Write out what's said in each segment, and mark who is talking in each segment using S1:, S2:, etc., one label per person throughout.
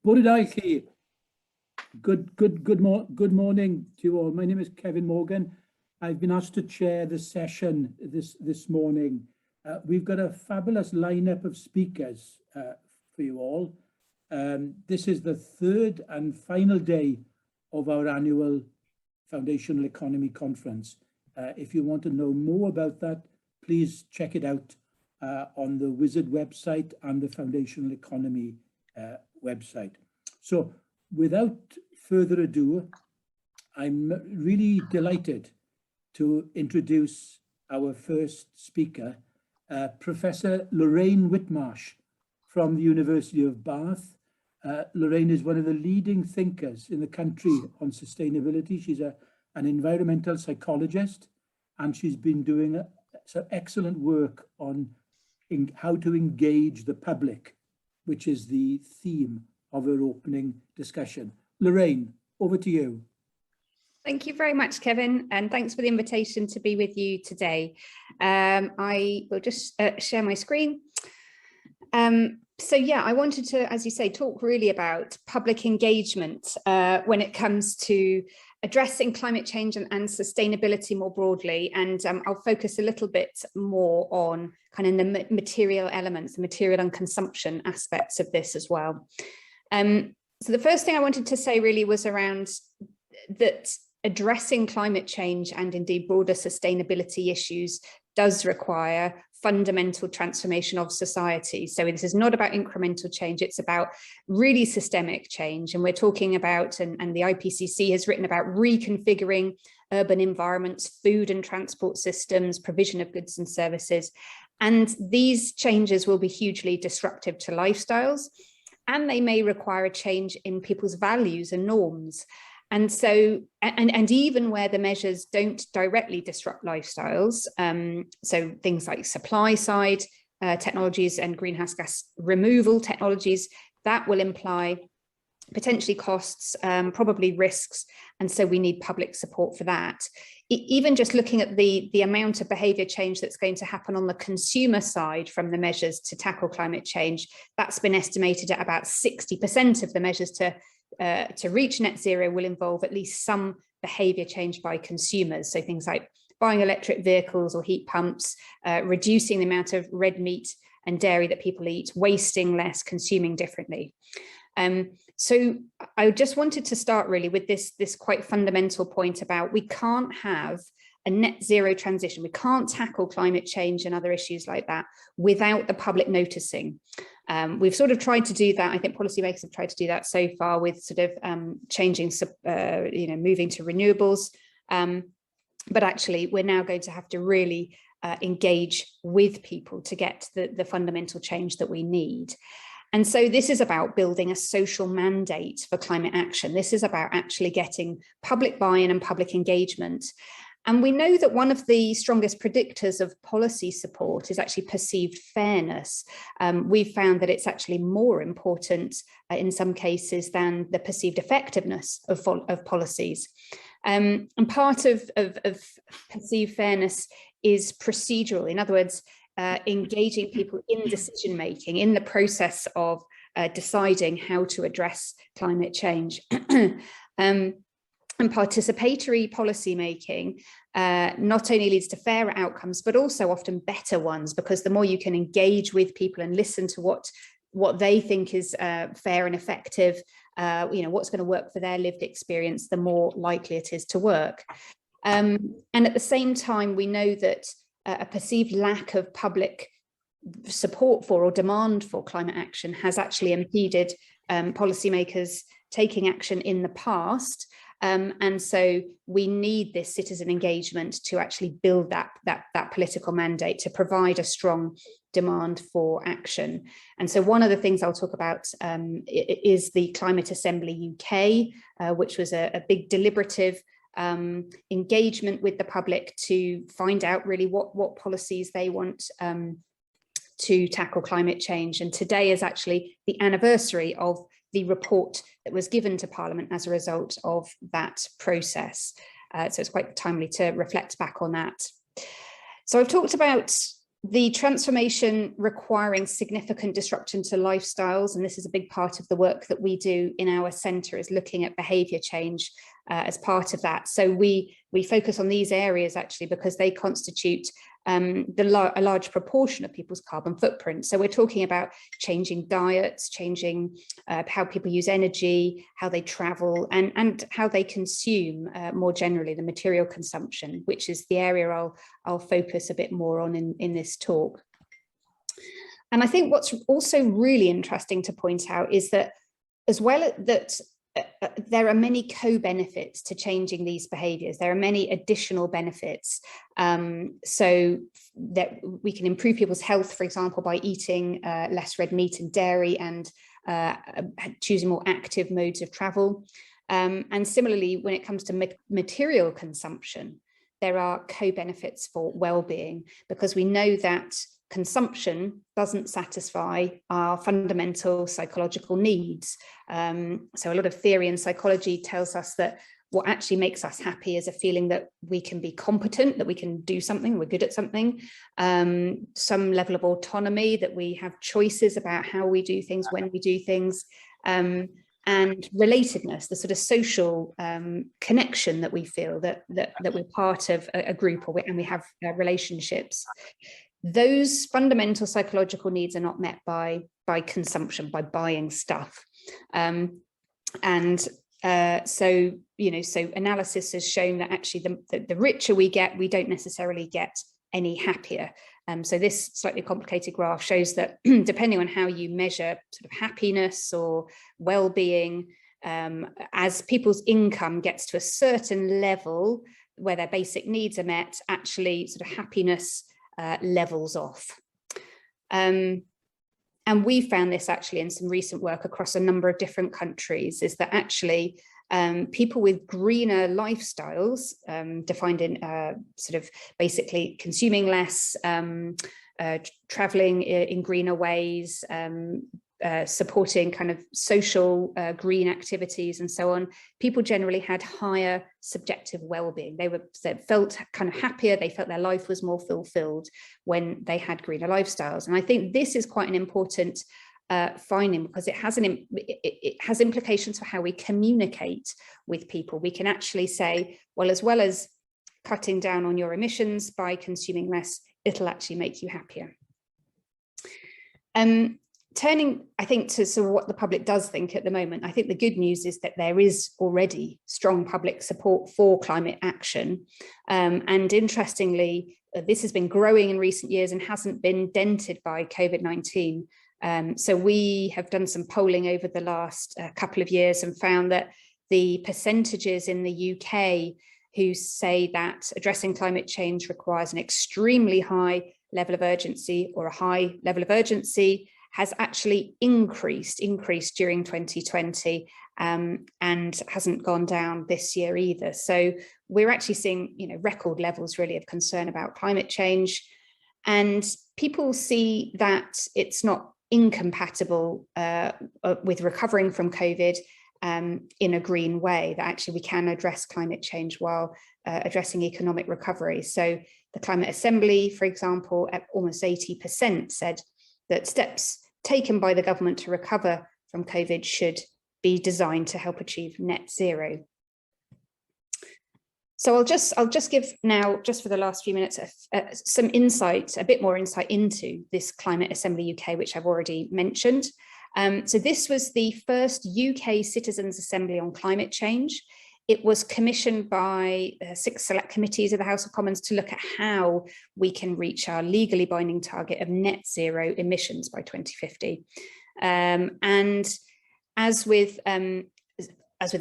S1: Bore da I chi. Good morning to you all. My name is Kevin Morgan. I've been asked to chair the session this morning. We've got a fabulous lineup of speakers for you all. This is the third and final day of our annual Foundational Economy Conference. If you want to know more about that, please check it out on the WISERD website and the Foundational Economy website. So without further ado, I'm really delighted to introduce our first speaker, Professor Lorraine Whitmarsh from the University of Bath. Lorraine is one of the leading thinkers in the country on sustainability. She's an environmental psychologist, and she's been doing some excellent work on how to engage the public, which is the theme of her opening discussion. Lorraine, over to you.
S2: Thank you very much, Kevin, and thanks for the invitation to be with you today. I will just share my screen. So yeah, I wanted to, as you say, talk really about public engagement when it comes to addressing climate change and sustainability more broadly. And I'll focus a little bit more on kind of the material elements, the material and consumption aspects of this as well. So the first thing I wanted to say really was around that addressing climate change and indeed broader sustainability issues does require fundamental transformation of society. So this is not about incremental change, it's about really systemic change. And we're talking about, and the IPCC has written about reconfiguring urban environments, food and transport systems, provision of goods and services. And these changes will be hugely disruptive to lifestyles, and they may require a change in people's values and norms. And so, and even where the measures don't directly disrupt lifestyles, so things like supply side technologies and greenhouse gas removal technologies, that will imply potentially costs, probably risks. And so we need public support for that. Even just looking at the amount of behaviour change that's going to happen on the consumer side from the measures to tackle climate change, that's been estimated at about 60% of the measures to reach net zero will involve at least some behaviour change by consumers. So things like buying electric vehicles or heat pumps, reducing the amount of red meat and dairy that people eat, wasting less, consuming differently. So I just wanted to start really with this quite fundamental point about we can't have a net zero transition. We can't tackle climate change and other issues like that without the public noticing. We've sort of tried to do that. I think policymakers have tried to do that so far with sort of changing, moving to renewables. But actually, we're now going to have to really engage with people to get the fundamental change that we need. And so this is about building a social mandate for climate action. This is about actually getting public buy-in and public engagement. And we know that one of the strongest predictors of policy support is actually perceived fairness. We've found that it's actually more important in some cases than the perceived effectiveness of policies. And part of perceived fairness is procedural. In other words, engaging people in decision making, in the process of deciding how to address climate change. And participatory policy making not only leads to fairer outcomes, but also often better ones, because the more you can engage with people and listen to what they think is fair and effective, what's going to work for their lived experience, the more likely it is to work. And at the same time, we know that a perceived lack of public support for or demand for climate action has actually impeded policymakers taking action in the past. And so we need this citizen engagement to actually build that political mandate, to provide a strong demand for action. And so one of the things I'll talk about is the Climate Assembly UK, which was a big deliberative engagement with the public to find out really what policies they want to tackle climate change. And today is actually the anniversary of the report that was given to Parliament as a result of that process. So it's quite timely to reflect back on that. So I've talked about the transformation requiring significant disruption to lifestyles, and this is a big part of the work that we do in our centre, is looking at behaviour change as part of that. So we focus on these areas actually because they constitute a large proportion of people's carbon footprint. So we're talking about changing diets, changing how people use energy, how they travel, and how they consume more generally, the material consumption, which is the area I'll focus a bit more on in this talk. And I think what's also really interesting to point out is that as well that there are many co-benefits to changing these behaviours. There are many additional benefits. So that we can improve people's health, for example, by eating less red meat and dairy and choosing more active modes of travel. And similarly, when it comes to material consumption, there are co-benefits for well-being, because we know that consumption doesn't satisfy our fundamental psychological needs. So a lot of theory in psychology tells us that what actually makes us happy is a feeling that we can be competent, that we can do something, we're good at something, some level of autonomy, that we have choices about how we do things, when we do things, and relatedness, the sort of social connection that we feel that we're part of a group, and we have relationships. Those fundamental psychological needs are not met by consumption, by buying stuff. So analysis has shown that actually the richer we get, we don't necessarily get any happier. So this slightly complicated graph shows that depending on how you measure sort of happiness or well-being, as people's income gets to a certain level where their basic needs are met, actually sort of happiness levels off. And we found this actually in some recent work across a number of different countries, is that actually people with greener lifestyles, defined in sort of basically consuming less, traveling in greener ways, supporting kind of social green activities and so on, people generally had higher subjective well-being. They felt kind of happier, they felt their life was more fulfilled when they had greener lifestyles. And I think this is quite an important finding, because it has implications for how we communicate with people. We can actually say, well, as well as cutting down on your emissions by consuming less, it'll actually make you happier. Turning, I think, to sort of what the public does think at the moment, I think the good news is that there is already strong public support for climate action. And interestingly, this has been growing in recent years and hasn't been dented by COVID-19. So we have done some polling over the last couple of years and found that the percentages in the UK who say that addressing climate change requires an extremely high level of urgency or a high level of urgency has actually increased during 2020 and hasn't gone down this year either. So we're actually seeing, record levels really of concern about climate change, and people see that it's not incompatible with recovering from COVID in a green way, that actually we can address climate change while addressing economic recovery. So the Climate Assembly, for example, at almost 80% said that steps taken by the government to recover from COVID should be designed to help achieve net zero. So I'll just give now, just for the last few minutes, some insight, a bit more insight into this Climate Assembly UK, which I've already mentioned. So this was the first UK Citizens' Assembly on climate change. It was commissioned by 6 select committees of the House of Commons to look at how we can reach our legally binding target of net zero emissions by 2050. And as with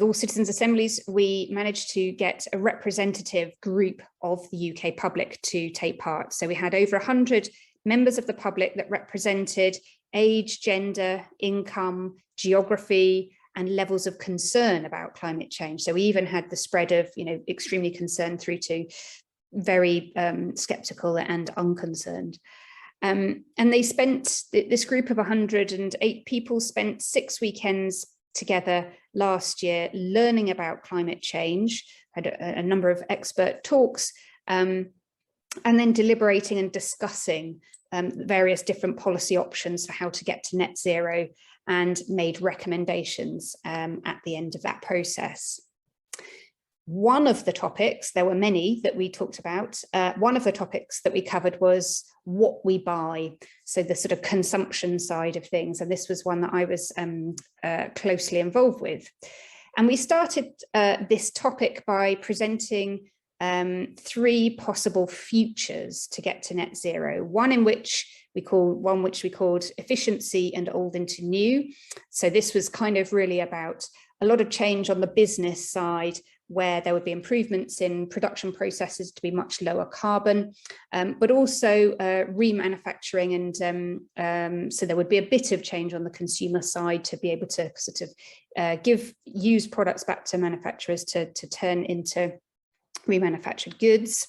S2: all citizens' assemblies, we managed to get a representative group of the UK public to take part. So we had over 100 members of the public that represented age, gender, income, geography, and levels of concern about climate change. So we even had the spread of, extremely concerned through to very skeptical and unconcerned. And they spent, this group of 108 people spent 6 weekends together last year learning about climate change, had a number of expert talks, and then deliberating and discussing various different policy options for how to get to net zero and made recommendations at the end of that process. One of the topics, there were many that we talked about, one of the topics that we covered was what we buy, so the sort of consumption side of things, and this was one that I was closely involved with. And we started this topic by presenting 3 possible futures to get to net zero, one which we called efficiency and old into new. So this was kind of really about a lot of change on the business side, where there would be improvements in production processes to be much lower carbon, but also remanufacturing, and so there would be a bit of change on the consumer side to be able to sort of give used products back to manufacturers to turn into remanufactured goods.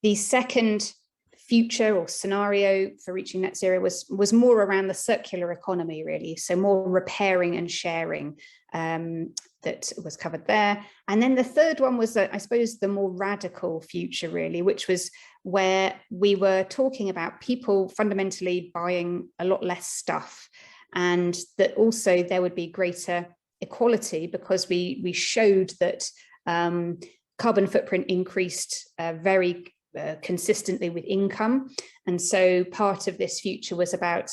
S2: The second future or scenario for reaching net zero was more around the circular economy, really, so more repairing and sharing that was covered there. And then the third one was, I suppose, the more radical future, really, which was where we were talking about people fundamentally buying a lot less stuff, and that also there would be greater equality, because we showed that carbon footprint increased very consistently with income. And so part of this future was about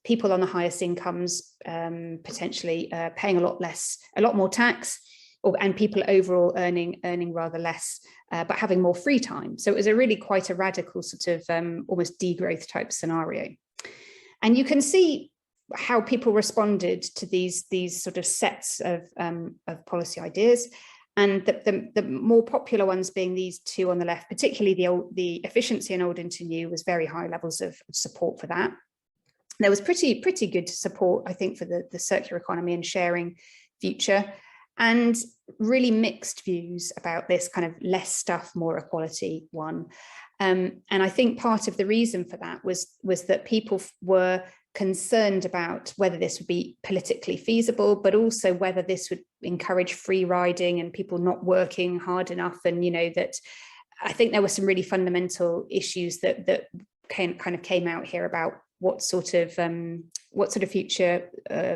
S2: people on the highest incomes potentially paying a lot more tax, and people overall earning rather less, but having more free time. So it was really quite a radical sort of almost degrowth type scenario. And you can see how people responded to these sort of sets of policy ideas. And the more popular ones being these 2 on the left, particularly the efficiency and old into new, was very high levels of support for that. There was pretty good support, I think, for the circular economy and sharing future, and really mixed views about this kind of less stuff, more equality one. And I think part of the reason for that was that people were concerned about whether this would be politically feasible, but also whether this would encourage free riding and people not working hard enough. And, you know, that I think there were some really fundamental issues that came out here about what sort of future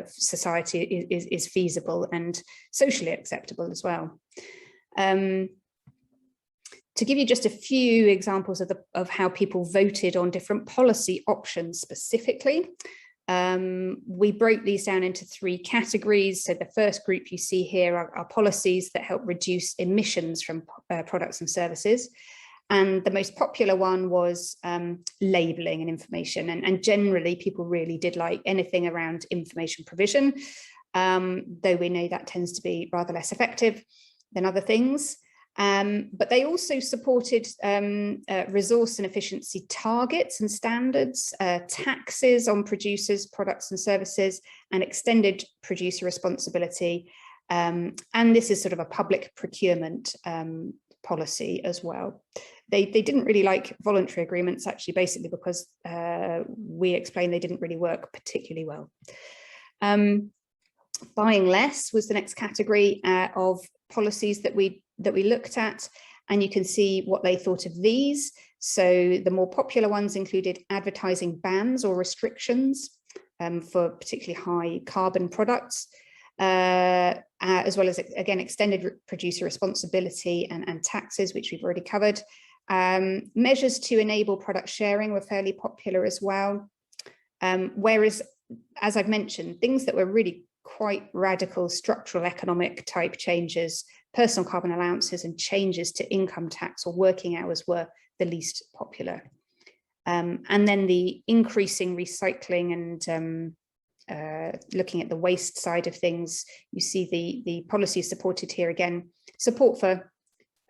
S2: society is feasible and socially acceptable as well. To give you just a few examples of how people voted on different policy options specifically, we broke these down into 3 categories. So the first group you see here are policies that help reduce emissions from products and services. And the most popular one was labelling and information. And generally, people really did like anything around information provision, though we know that tends to be rather less effective than other things. But they also supported resource and efficiency targets and standards, taxes on producers, products and services, and extended producer responsibility. And this is sort of a public procurement policy as well. They didn't really like voluntary agreements, actually, basically because we explained they didn't really work particularly well. Buying less was the next category of policies that we looked at, and you can see what they thought of these. So the more popular ones included advertising bans or restrictions for particularly high carbon products, as well as, again, extended producer responsibility and taxes, which we've already covered. Measures to enable product sharing were fairly popular as well. Whereas, as I've mentioned, things that were really quite radical structural economic type changes, personal carbon allowances and changes to income tax or working hours were the least popular. And then the increasing recycling and looking at the waste side of things, you see the policies supported here again, support for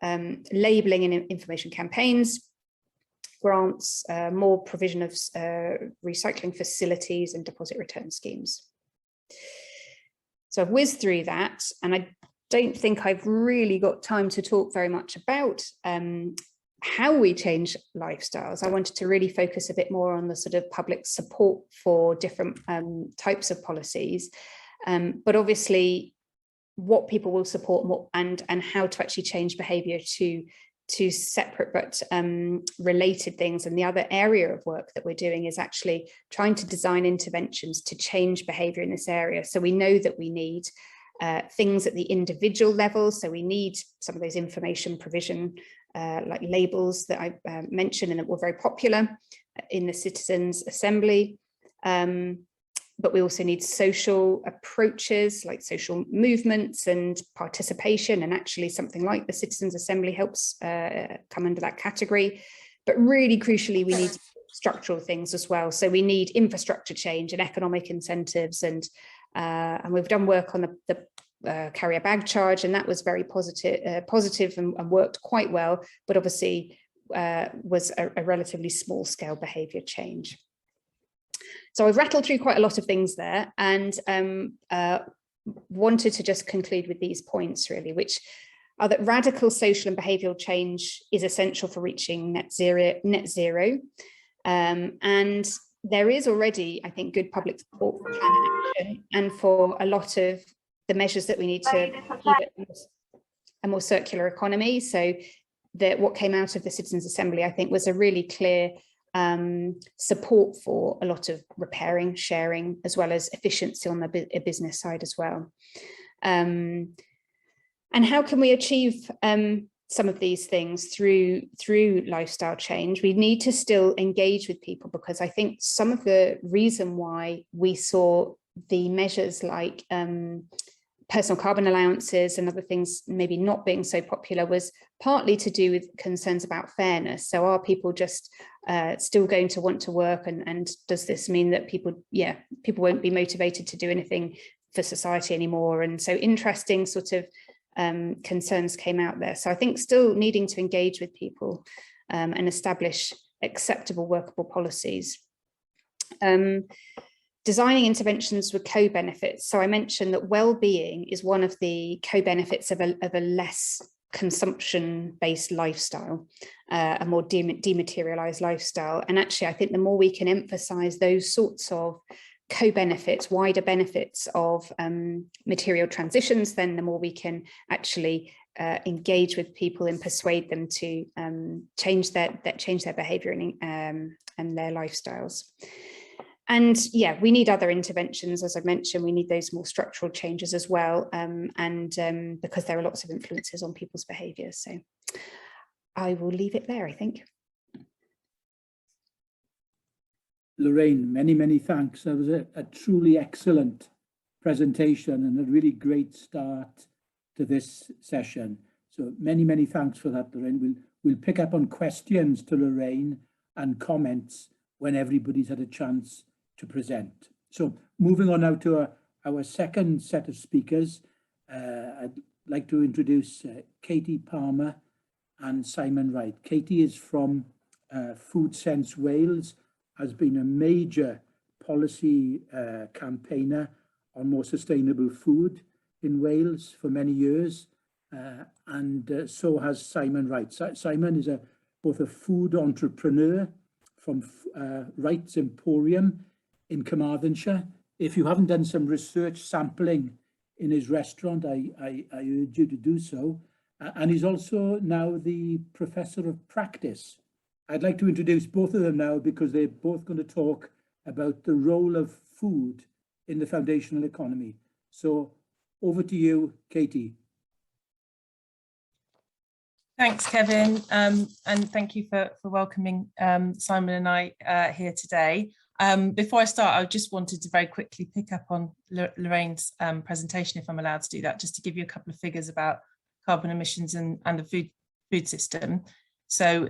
S2: labelling and information campaigns, grants, more provision of recycling facilities and deposit return schemes. So I've whizzed through that, and I don't think I've really got time to talk very much about how we change lifestyles. I wanted to really focus a bit more on the sort of public support for different types of policies, but obviously what people will support and how to actually change behaviour to two separate but related things. And the other area of work that we're doing is actually trying to design interventions to change behaviour in this area. So we know that we need things at the individual level. So we need some of those information provision like labels that I mentioned and that were very popular in the Citizens' Assembly. But we also need social approaches like social movements and participation, and actually something like the Citizens' Assembly helps come under that category. But really crucially, we need structural things as well. So we need infrastructure change and economic incentives, and we've done work on the carrier bag charge, and that was very positive and worked quite well, but obviously was a relatively small scale behaviour change. So I've rattled through quite a lot of things there, and wanted to just conclude with these points really, which are that radical social and behavioural change is essential for reaching net zero. And there is already, I think, good public support for climate action and for a lot of the measures that we need to achieve a more circular economy. So what came out of the Citizens' Assembly, I think, was a really clear support for a lot of repairing, sharing, as well as efficiency on the business side as well. And how can we achieve some of these things through lifestyle change? We need to still engage with people, because I think some of the reason why we saw the measures like personal carbon allowances and other things maybe not being so popular was partly to do with concerns about fairness. So are people just still going to want to work, and does this mean that people won't be motivated to do anything for society anymore? And so interesting sort of concerns came out there. So I think still needing to engage with people and establish acceptable workable policies. Designing interventions with co-benefits. So I mentioned that well-being is one of the co-benefits of a less consumption-based lifestyle, a more dematerialized lifestyle. And actually, I think the more we can emphasize those sorts of co-benefits, wider benefits of material transitions, then the more we can actually engage with people and persuade them to change their behavior and their lifestyles. And yeah, we need other interventions, as I mentioned. We need those more structural changes as well, because there are lots of influences on people's behaviours. So I will leave it there, I think.
S1: Lorraine, many, many thanks. That was a truly excellent presentation and a really great start to this session. So many, many thanks for that, Lorraine. We'll pick up on questions to Lorraine and comments when everybody's had a chance to present. So moving on now to our second set of speakers, I'd like to introduce Katie Palmer and Simon Wright. Katie is from Food Sense Wales, has been a major policy campaigner on more sustainable food in Wales for many years, and so has Simon Wright. Simon is both a food entrepreneur from Wright's Emporium in Carmarthenshire. If you haven't done some research sampling in his restaurant, I urge you to do so. And he's also now the Professor of Practice. I'd like to introduce both of them now because they're both going to talk about the role of food in the foundational economy. So over to you, Katie.
S3: Thanks, Kevin, and thank you for welcoming Simon and I here today. Before I start, I just wanted to very quickly pick up on Lorraine's presentation, if I'm allowed to do that, just to give you a couple of figures about carbon emissions and the food system. So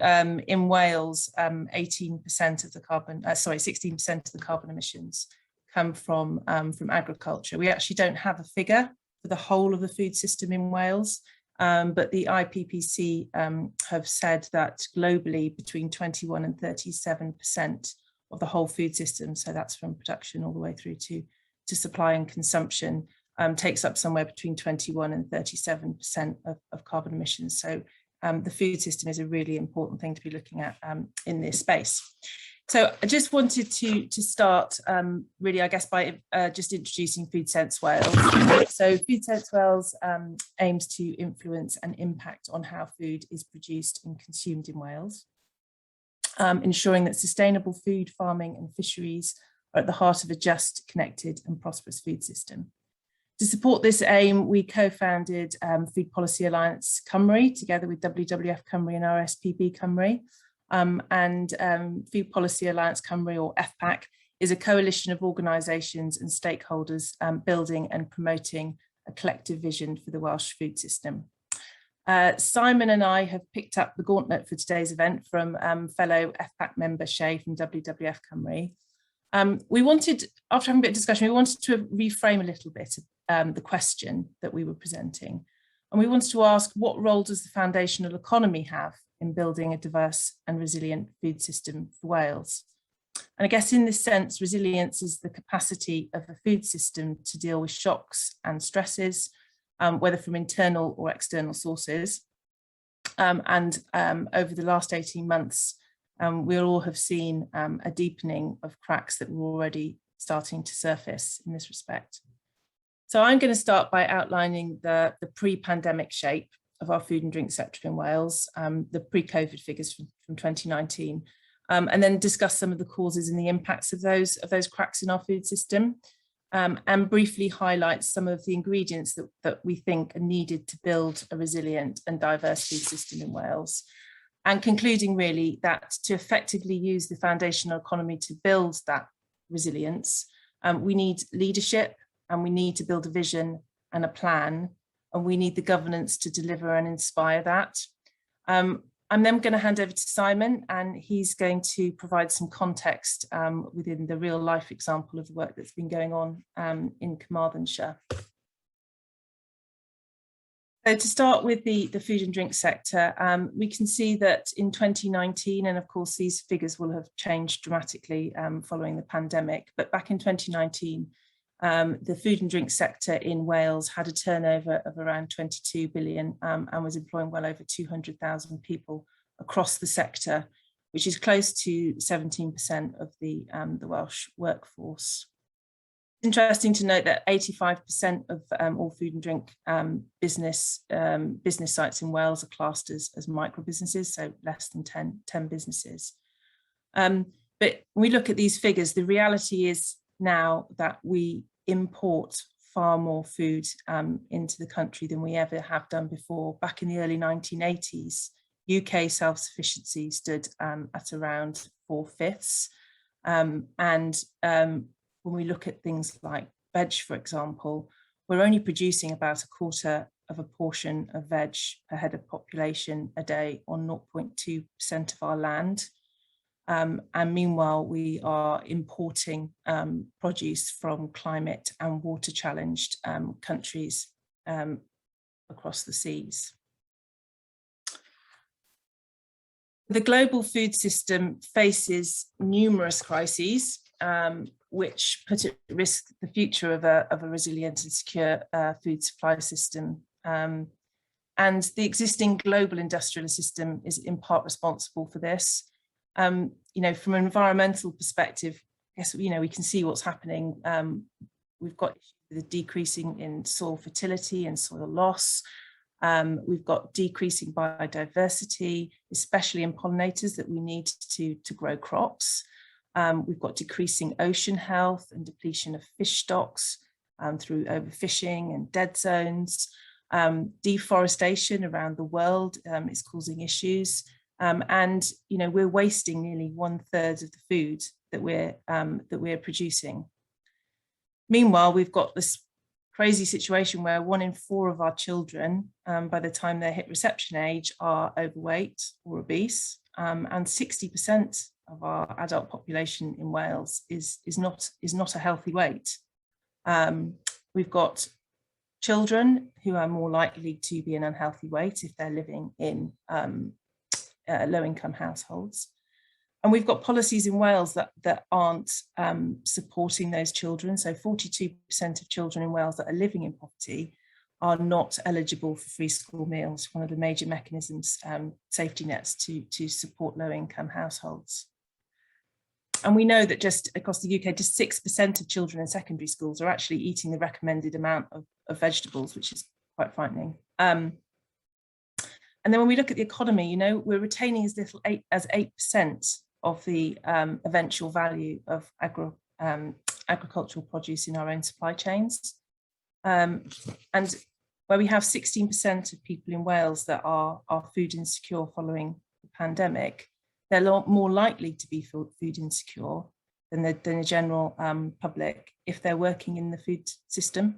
S3: in Wales, 16% of the carbon emissions come from agriculture. We actually don't have a figure for the whole of the food system in Wales, but the IPPC have said that globally between 21 and 37% of the whole food system, so that's from production all the way through to supply and consumption, takes up somewhere between 21 and 37% of carbon emissions. So the food system is a really important thing to be looking at in this space. So I just wanted to start really, I guess, by just introducing Food Sense Wales. So Food Sense Wales aims to influence and impact on how food is produced and consumed in Wales, ensuring that sustainable food, farming and fisheries are at the heart of a just, connected and prosperous food system. To support this aim, we co-founded Food Policy Alliance Cymru together with WWF Cymru and RSPB Cymru. Food Policy Alliance Cymru, or FPAC, is a coalition of organisations and stakeholders building and promoting a collective vision for the Welsh food system. Simon and I have picked up the gauntlet for today's event from fellow FPAC member Shay from WWF Cymru. We wanted, after having a bit of discussion, we wanted to reframe a little bit the question that we were presenting. And we wanted to ask, what role does the foundational economy have in building a diverse and resilient food system for Wales? And I guess in this sense, resilience is the capacity of a food system to deal with shocks and stresses, whether from internal or external sources. Over the last 18 months, we all have seen a deepening of cracks that were already starting to surface in this respect. So I'm going to start by outlining the pre-pandemic shape of our food and drink sector in Wales, the pre-COVID figures from 2019, and then discuss some of the causes and the impacts of those cracks in our food system, and briefly highlight some of the ingredients that we think are needed to build a resilient and diverse food system in Wales. And concluding really that to effectively use the foundational economy to build that resilience, we need leadership, and we need to build a vision and a plan, and we need the governance to deliver and inspire that. I'm then going to hand over to Simon, and he's going to provide some context within the real life example of the work that's been going on in Carmarthenshire. So to start with the food and drink sector, we can see that in 2019, and of course these figures will have changed dramatically following the pandemic, but back in 2019, the food and drink sector in Wales had a turnover of around 22 billion and was employing well over 200,000 people across the sector, which is close to 17% of the Welsh workforce. Interesting to note that 85% of all food and drink business sites in Wales are classed as micro businesses, so less than 10 businesses. But when we look at these figures, the reality is now that we import far more food into the country than we ever have done before. Back in the early 1980s, UK self-sufficiency stood at around 4/5. When we look at things like veg, for example, we're only producing about 1/4 of a portion of veg per head of population a day on 0.2% of our land. And meanwhile, we are importing produce from climate and water challenged countries across the seas. The global food system faces numerous crises, which put at risk the future of a resilient and secure food supply system. And the existing global industrial system is in part responsible for this. From an environmental perspective, I guess, we can see what's happening. We've got the decreasing in soil fertility and soil loss. We've got decreasing biodiversity, especially in pollinators that we need to grow crops. We've got decreasing ocean health and depletion of fish stocks through overfishing and dead zones. Deforestation around the world is causing issues. And we're wasting nearly 1/3 of the food that we're producing. Meanwhile, we've got this crazy situation where 1 in 4 of our children, by the time they hit reception age, are overweight or obese, and 60% of our adult population in Wales is not a healthy weight. We've got children who are more likely to be an unhealthy weight if they're living in low-income households. And we've got policies in Wales that aren't supporting those children. So 42% of children in Wales that are living in poverty are not eligible for free school meals, one of the major mechanisms, safety nets to support low-income households. And we know that just across the UK, just 6% of children in secondary schools are actually eating the recommended amount of vegetables, which is quite frightening. And then when we look at the economy, you know, we're retaining as little as 8% of the eventual value of agricultural produce in our own supply chains. And where we have 16% of people in Wales that are food insecure following the pandemic, they're a lot more likely to be food insecure than the general public if they're working in the food system.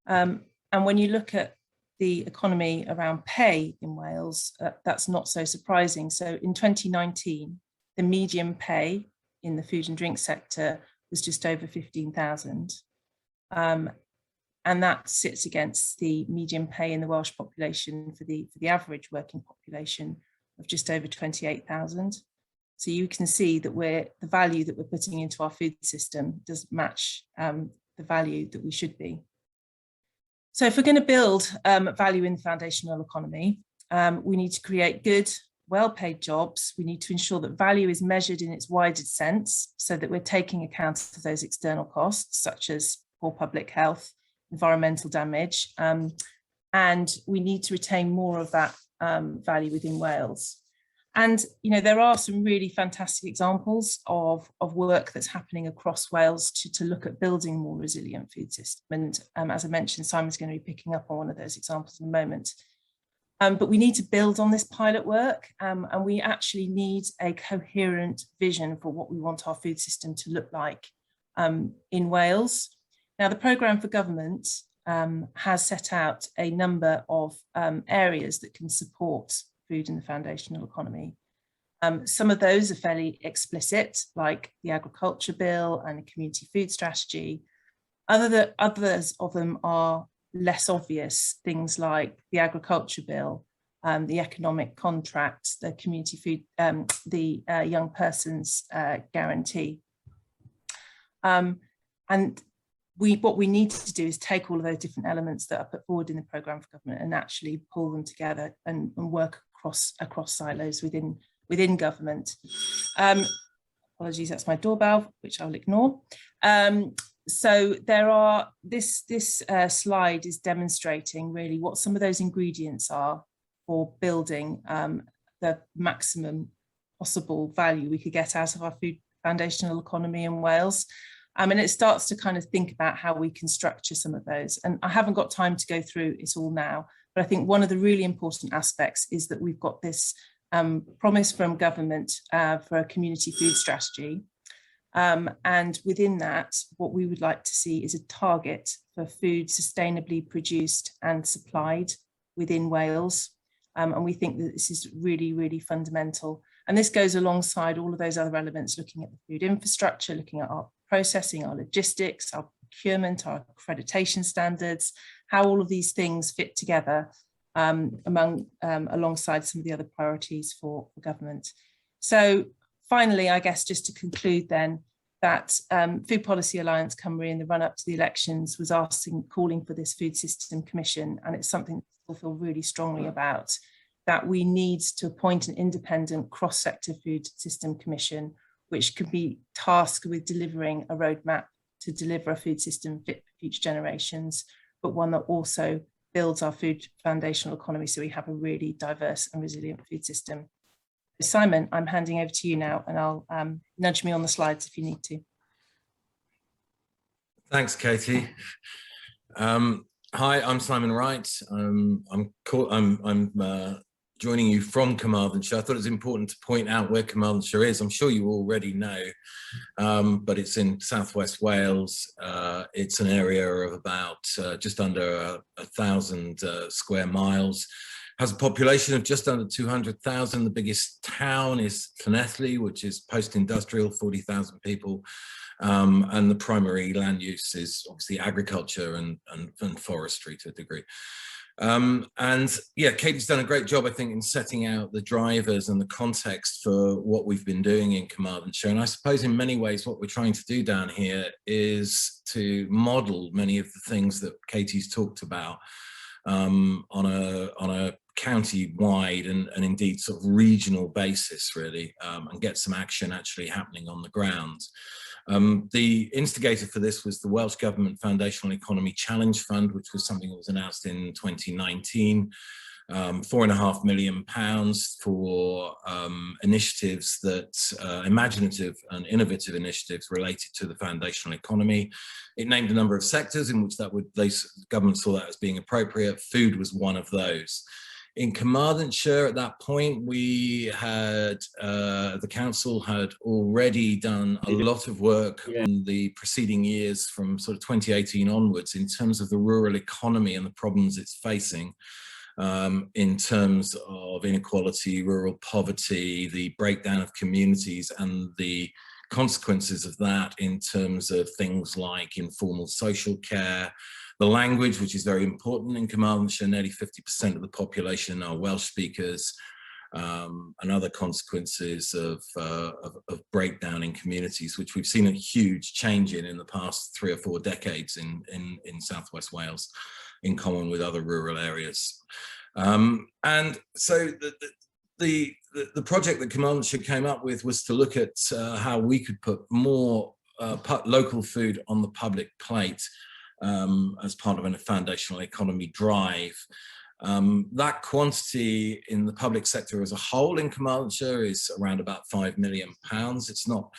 S3: And when you look at the economy around pay in Wales, that's not so surprising. So in 2019, the median pay in the food and drink sector was just over 15,000. And that sits against the median pay in the Welsh population for the average working population of just over 28,000. So you can see that the value that we're putting into our food system does match the value that we should be. So if we're going to build value in the foundational economy, we need to create good, well-paid jobs. We need to ensure that value is measured in its widest sense so that we're taking account of those external costs, such as poor public health, environmental damage, and we need to retain more of that value within Wales. And you know, there are some really fantastic examples of work that's happening across Wales to look at building a more resilient food system. And as I mentioned, Simon's going to be picking up on one of those examples in a moment. But we need to build on this pilot work, and we actually need a coherent vision for what we want our food system to look like in Wales. Now, the programme for government has set out a number of areas that can support food in the foundational economy. Some of those are fairly explicit, like the agriculture bill and the community food strategy. Others of them are less obvious, things like the agriculture bill, the economic contract, the community food, the young person's guarantee. And what we need to do is take all of those different elements that are put forward in the programme for government and actually pull them together and work across silos within government. Apologies, that's my doorbell, which I'll ignore. So this slide is demonstrating really what some of those ingredients are for building the maximum possible value we could get out of our food foundational economy in Wales. And it starts to kind of think about how we can structure some of those. And I haven't got time to go through it all now, but I think one of the really important aspects is that we've got this promise from government for a community food strategy. And within that, what we would like to see is a target for food sustainably produced and supplied within Wales. And we think that this is really, really fundamental. And this goes alongside all of those other elements, looking at the food infrastructure, looking at our processing, our logistics, our procurement, our accreditation standards, how all of these things fit together alongside some of the other priorities for government. So finally, I guess just to conclude then, that Food Policy Alliance Cymru in the run-up to the elections was calling for this Food System Commission, and it's something that I feel really strongly about, that we need to appoint an independent cross-sector food system commission, which could be tasked with delivering a roadmap to deliver a food system fit for future generations, but one that also builds our food foundational economy so we have a really diverse and resilient food system. Simon, I'm handing over to you now, and I'll nudge me on the slides if you need to.
S4: Thanks, Katie. Hi, I'm Simon Wright. I'm joining you from Carmarthenshire. I thought it was important to point out where Carmarthenshire is. I'm sure you already know, but it's in southwest Wales. It's an area of about just under 1,000 square miles. Has a population of just under 200,000. The biggest town is Llanelli, which is post-industrial, 40,000 people. And the primary land use is obviously agriculture and forestry to a degree. And yeah, Katie's done a great job, I think, in setting out the drivers and the context for what we've been doing in Carmarthenshire. And I suppose in many ways, what we're trying to do down here is to model many of the things that Katie's talked about on a county-wide and indeed sort of regional basis, really, and get some action actually happening on the ground. The instigator for this was the Welsh Government Foundational Economy Challenge Fund, which was something that was announced in 2019. £4.5 million for initiatives that imaginative and innovative initiatives related to the foundational economy. It named a number of sectors in which government saw that as being appropriate. Food was one of those. In Carmarthenshire at that point, we had, the council had already done a lot of work in the preceding years from sort of 2018 onwards in terms of the rural economy and the problems it's facing. In terms of inequality, rural poverty, the breakdown of communities and the consequences of that in terms of things like informal social care, the language, which is very important in Carmarthenshire. Nearly 50% of the population are Welsh speakers, and other consequences of breakdown in communities, which we've seen a huge change in the past 3 or 4 decades in South West Wales, in common with other rural areas. And so the project that Carmarthenshire came up with was to look at how we could put more local food on the public plate as part of a foundational economy drive. That quantity in the public sector as a whole in Carmarthenshire is around about £5 million. It's not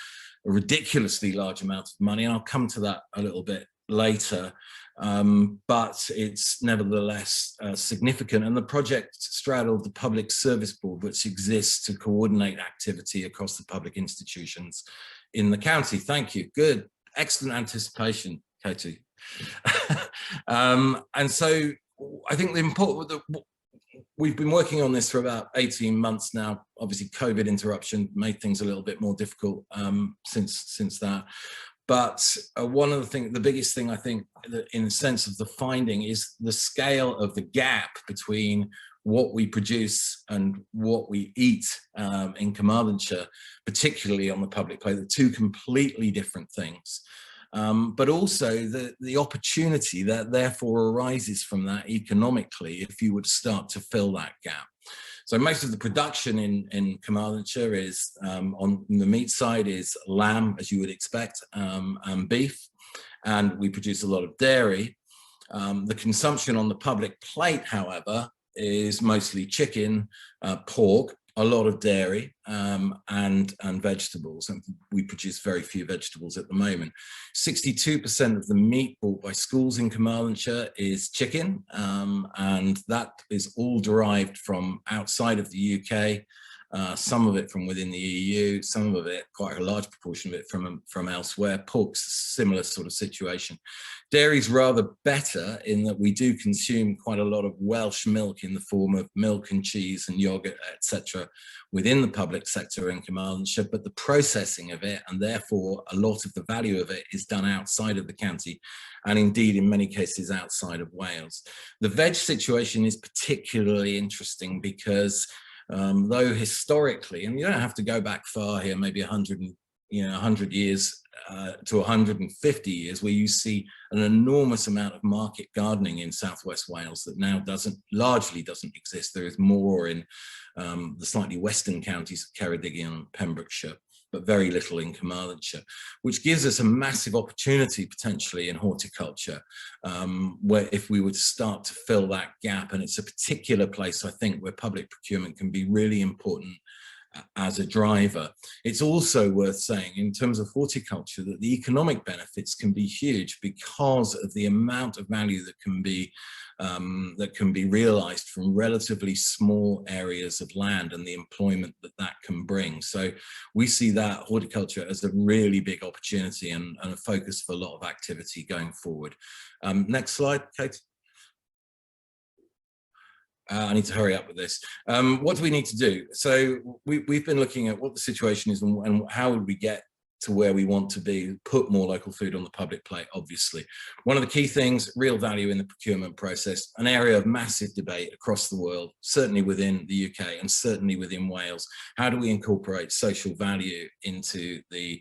S4: a ridiculously large amount of money, and I'll come to that a little bit later, but it's nevertheless significant. And the project straddled the Public Service Board, which exists to coordinate activity across the public institutions in the county. Thank you. Good. Excellent anticipation, Katie. And so I think we've been working on this for about 18 months now. Obviously, COVID interruption made things a little bit more difficult since that. But one of the biggest thing I think, in the sense of the finding, is the scale of the gap between what we produce and what we eat in Carmarthenshire, particularly on the public plate. They're two completely different things. But also the opportunity that therefore arises from that economically if you would start to fill that gap. So most of the production in Carmarthenshire is, on the meat side, is lamb, as you would expect, and beef, and we produce a lot of dairy. The consumption on the public plate, however, is mostly chicken, pork, a lot of dairy, and vegetables. And we produce very few vegetables at the moment. 62% of the meat bought by schools in Carmarthenshire is chicken, and that is all derived from outside of the UK. Some of it from within the EU, some of it, quite a large proportion of it, from elsewhere. Pork's a similar sort of situation. Dairy's rather better in that we do consume quite a lot of Welsh milk in the form of milk and cheese and yogurt, etc., within the public sector in Carmarthenshire, but the processing of it, and therefore a lot of the value of it, is done outside of the county, and indeed in many cases outside of Wales. The veg situation is particularly interesting because though historically, and you don't have to go back far here, maybe 100 years to 150 years, where you see an enormous amount of market gardening in southwest Wales that now largely doesn't exist. There is more in the slightly western counties of Cadeirydd and Pembrokeshire, but very little in Carmarthenshire, which gives us a massive opportunity potentially in horticulture, where if we were to start to fill that gap, and it's a particular place, I think, where public procurement can be really important as a driver. It's also worth saying, in terms of horticulture, that the economic benefits can be huge because of the amount of value that can be realized from relatively small areas of land and the employment that can bring. So we see that horticulture as a really big opportunity and a focus for a lot of activity going forward. Next slide, Kate. I need to hurry up with this. What do we need to do? So we've been looking at what the situation is and how would we get to where we want to be, put more local food on the public plate, obviously. One of the key things, real value in the procurement process, an area of massive debate across the world, certainly within the UK and certainly within Wales. How do we incorporate social value into the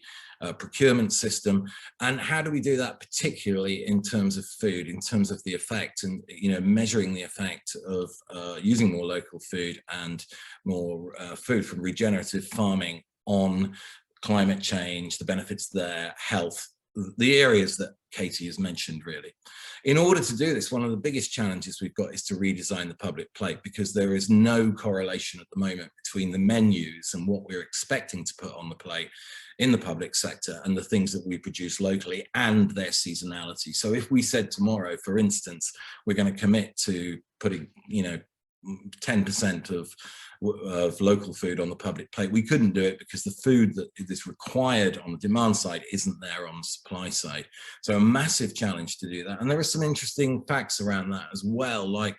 S4: procurement system, and how do we do that particularly in terms of food, in terms of the effect, and measuring the effect of using more local food and more food from regenerative farming on climate change, the benefits there, health, the areas that Katie has mentioned, really. In order to do this, one of the biggest challenges we've got is to redesign the public plate, because there is no correlation at the moment between the menus and what we're expecting to put on the plate in the public sector and the things that we produce locally and their seasonality. So if we said tomorrow, for instance, we're going to commit to putting, 10% of local food on the public plate, we couldn't do it because the food that is required on the demand side isn't there on the supply side. So a massive challenge to do that. And there are some interesting facts around that as well, like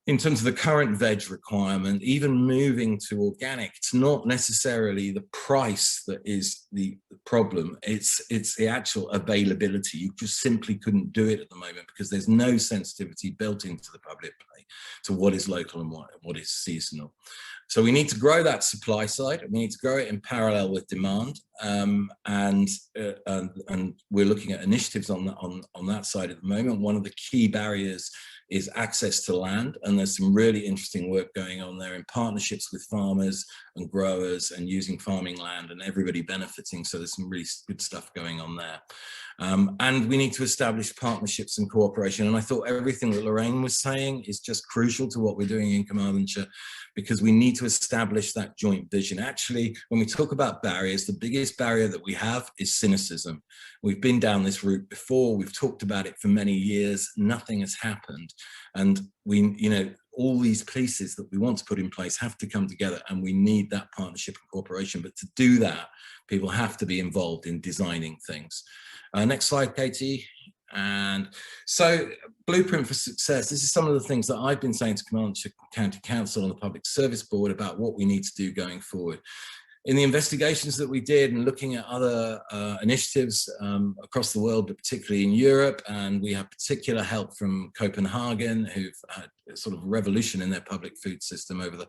S4: in terms of the current veg requirement, even moving to organic, it's not necessarily the price that is the problem, it's the actual availability. You just simply couldn't do it at the moment because there's no sensitivity built into the public plate to what is local and what is seasonal. So we need to grow that supply side, and we need to grow it in parallel with demand, and we're looking at initiatives on that side at the moment. One of the key barriers is access to land, and there's some really interesting work going on there in partnerships with farmers and growers and using farming land and everybody benefiting. So there's some really good stuff going on there. And we need to establish partnerships and cooperation. And I thought everything that Lorraine was saying is just crucial to what we're doing in Carmarthenshire, because we need to establish that joint vision. Actually, when we talk about barriers, the biggest barrier that we have is cynicism. We've been down this route before, we've talked about it for many years, nothing has happened. And all these pieces that we want to put in place have to come together, and we need that partnership and cooperation. But to do that, people have to be involved in designing things. Next slide, Katie. And so, blueprint for success. This is some of the things that I've been saying to Carmarthenshire County Council and the Public Service Board about what we need to do going forward. In the investigations that we did and looking at other initiatives across the world, but particularly in Europe, and we have particular help from Copenhagen, who've had a sort of revolution in their public food system over the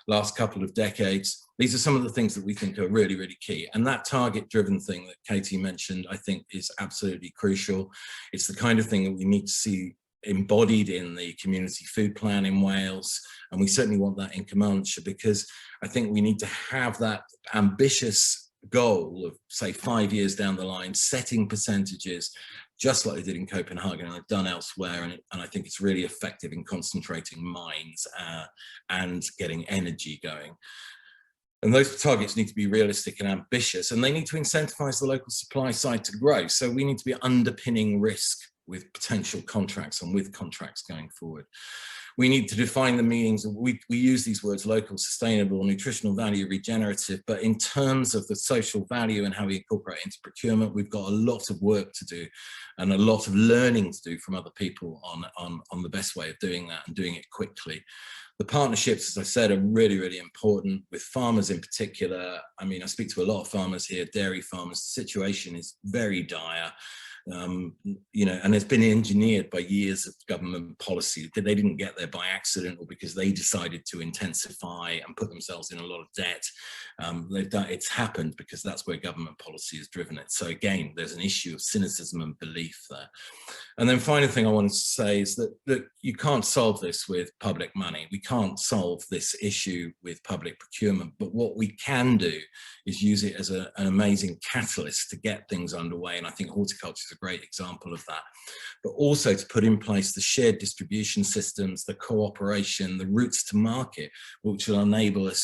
S4: last couple of decades. These are some of the things that we think are really, really key. And that target-driven thing that Katie mentioned, I think, is absolutely crucial. It's the kind of thing that we need to see embodied in the community food plan in Wales, and we certainly want that in Carmarthenshire, because I think we need to have that ambitious goal of, say, 5 years down the line, setting percentages, just like they did in Copenhagen and they've done elsewhere, and I think it's really effective in concentrating minds and getting energy going. And those targets need to be realistic and ambitious, and they need to incentivize the local supply side to grow. So we need to be underpinning risk with potential contracts and with contracts going forward. We need to define the meanings. We use these words: local, sustainable, nutritional value, regenerative, but in terms of the social value and how we incorporate it into procurement, we've got a lot of work to do and a lot of learning to do from other people on the best way of doing that and doing it quickly. The partnerships, as I said, are really, really important with farmers in particular. I mean, I speak to a lot of farmers here, dairy farmers. The situation is very dire. And it's been engineered by years of government policy. They didn't get there by accident or because they decided to intensify and put themselves in a lot of debt. It's happened because that's where government policy has driven it. So again, there's an issue of cynicism and belief there. And then final thing I wanted to say is that you can't solve this with public money. We can't solve this issue with public procurement, but what we can do is use it as an amazing catalyst to get things underway. And I think horticulture is a great example of that, but also to put in place the shared distribution systems, the cooperation, the routes to market, which will enable the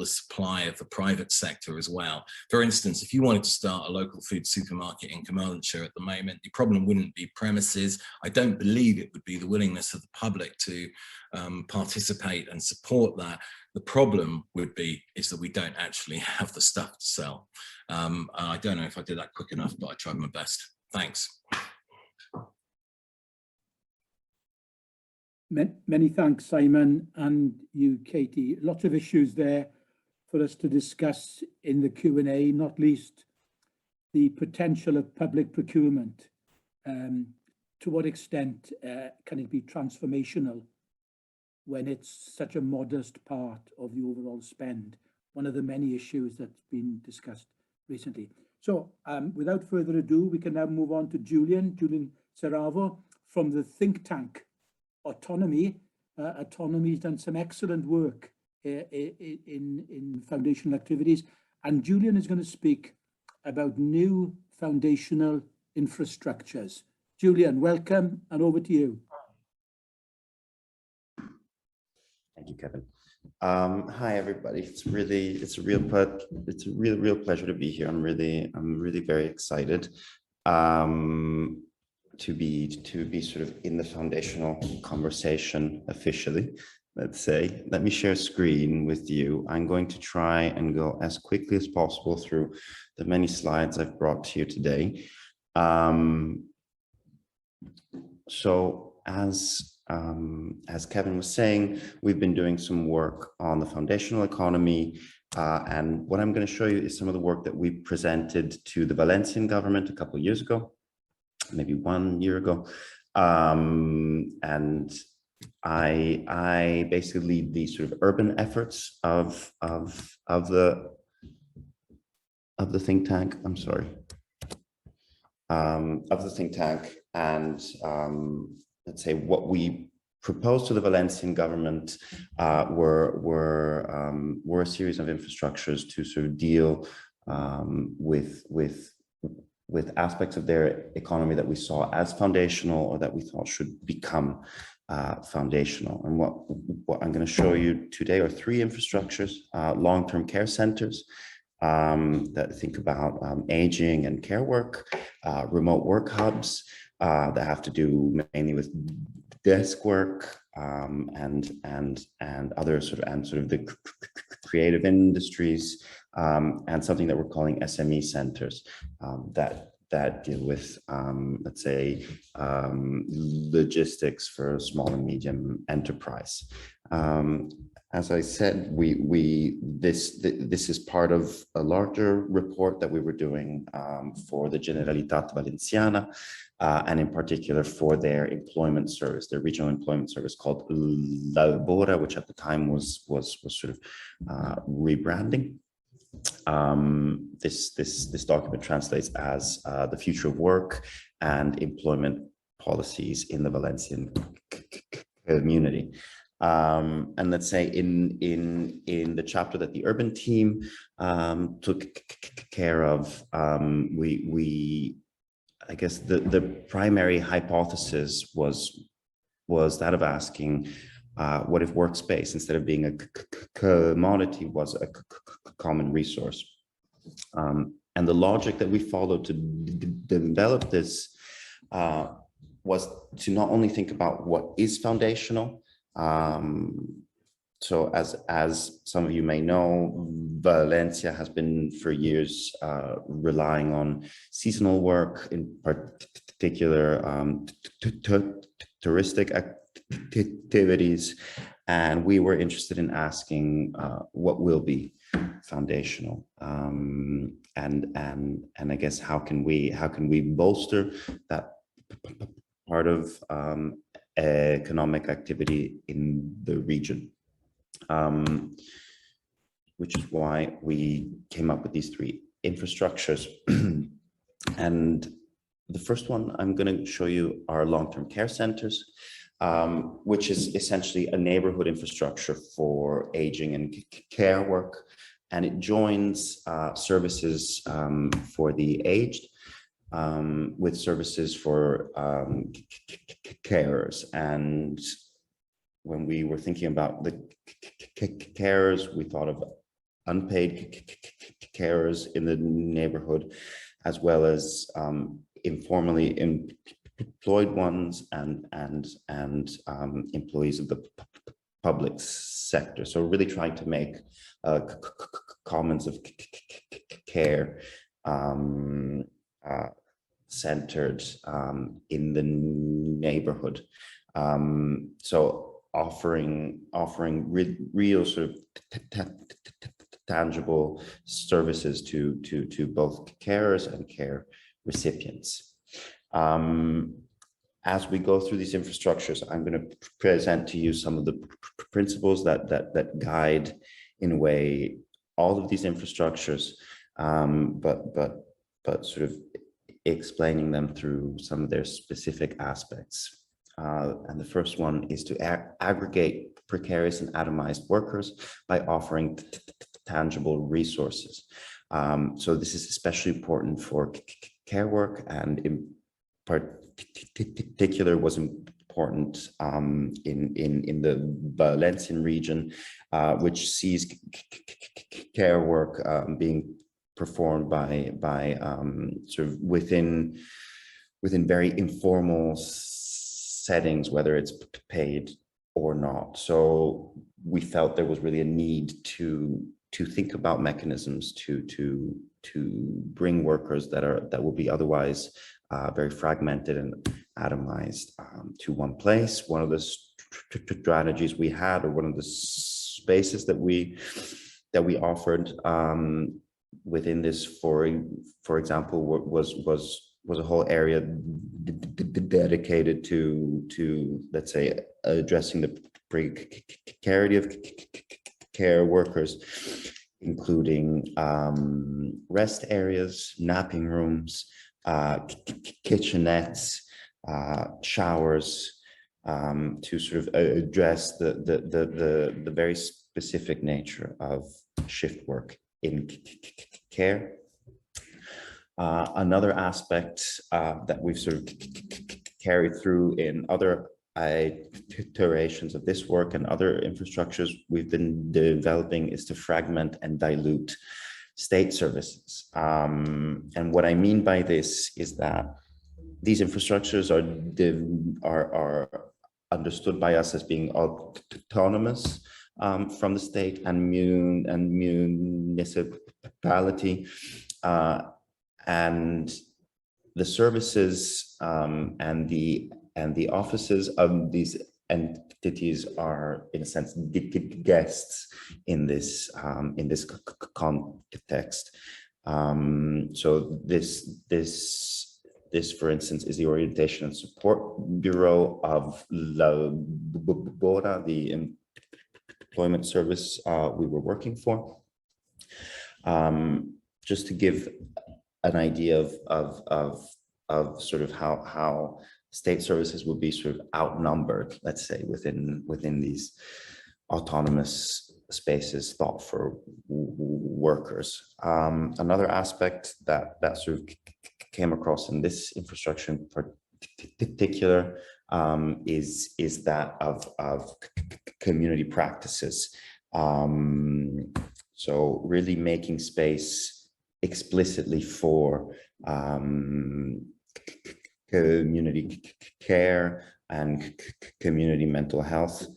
S4: supply of the private sector as well. For instance, if you wanted to start a local food supermarket in Carmarthenshire at the moment, the problem wouldn't be premises. I don't believe it would be the willingness of the public to participate and support that. The problem is that we don't actually have the stuff to sell. I don't know if I did that quick enough, but I tried my best. Thanks.
S1: Many thanks, Simon, and you, Katie. Lots of issues there for us to discuss in the Q&A, not least the potential of public procurement. To what extent can it be transformational when it's such a modest part of the overall spend? One of the many issues that's been discussed recently. So without further ado, we can now move on to Julian Siravo from the think tank Autonomy. Autonomy's done some excellent work in foundational activities, and Julian is going to speak about new foundational infrastructures. Julian, welcome, and over to you.
S5: Thank you, Kevin. Hi, everybody. It's a real pleasure to be here. I'm really very excited to be sort of in the foundational conversation officially. Let's say, let me share a screen with you. I'm going to try and go as quickly as possible through the many slides I've brought to you today. So as Kevin was saying, we've been doing some work on the foundational economy, and what I'm going to show you is some of the work that we presented to the Valencian government a couple of years ago, maybe 1 year ago, and I basically lead the sort of urban efforts of the think tank. I'm sorry, of the think tank, and let's say what we proposed to the Valencian government were a series of infrastructures to sort of deal with aspects of their economy that we saw as foundational or that we thought should become foundational. And what I'm going to show you today are three infrastructures: long-term care centers that think about aging and care work, remote work hubs that have to do mainly with desk work and other sort of the creative industries, and something that we're calling SME centers that deal with, let's say, logistics for small and medium enterprise. As I said, this is part of a larger report that we were doing for the Generalitat Valenciana, and in particular for their employment service, their regional employment service called Labora, which at the time was sort of rebranding. This document translates as the future of work and employment policies in the Valencian community. And let's say in the chapter that the urban team took care of, I guess the primary hypothesis was that of asking what if workspace, instead of being a commodity, was a common resource. And the logic that we followed to develop this was to not only think about what is foundational. So as some of you may know, Valencia has been for years relying on seasonal work, in particular touristic activities, and we were interested in asking what will be foundational, and I guess how can we bolster that part of economic activity in the region, which is why we came up with these three infrastructures. And the first one I'm going to show you are long-term care centers, which is essentially a neighborhood infrastructure for aging and care work, and it joins services for the aged with services for carers. And when we were thinking about the carers, we thought of unpaid carers in the neighborhood, as well as informally employed ones and employees of the public sector. So really trying to make commons of care centered in the neighborhood. So offering real sort of tangible services to both carers and care recipients. As we go through these infrastructures, I'm going to present to you some of the principles that guide, in a way, all of these infrastructures, but sort of explaining them through some of their specific aspects. And the first one is to aggregate precarious and atomized workers by offering tangible resources. So this is especially important for care work, and in particular was important in the Valencian region, which sees care work being performed by sort of within very informal settings, whether it's paid or not. So we felt there was really a need to think about mechanisms to bring workers that will be otherwise very fragmented and atomized to one place. One of the strategies we had, or one of the spaces that we offered within this, for example, was a whole area dedicated to let's say addressing the precarity of care workers, including rest areas, napping rooms, kitchenettes, showers, to sort of address the very specific nature of shift work in care. Another aspect that we've sort of carried through in other iterations of this work and other infrastructures we've been developing is to fragment and dilute state services. And what I mean by this is that these infrastructures are understood by us as being autonomous from the state and municipality, and the services and the offices of these entities are, in a sense, guests in this context. So this, for instance, is the Orientation and Support Bureau of La Bora, the employment service we were working for. Just to give an idea of sort of how state services would be sort of outnumbered, let's say, within these autonomous spaces thought for workers. Another aspect that sort of came across in this infrastructure in particular is that of community practices. So really making space explicitly for community care and community mental health.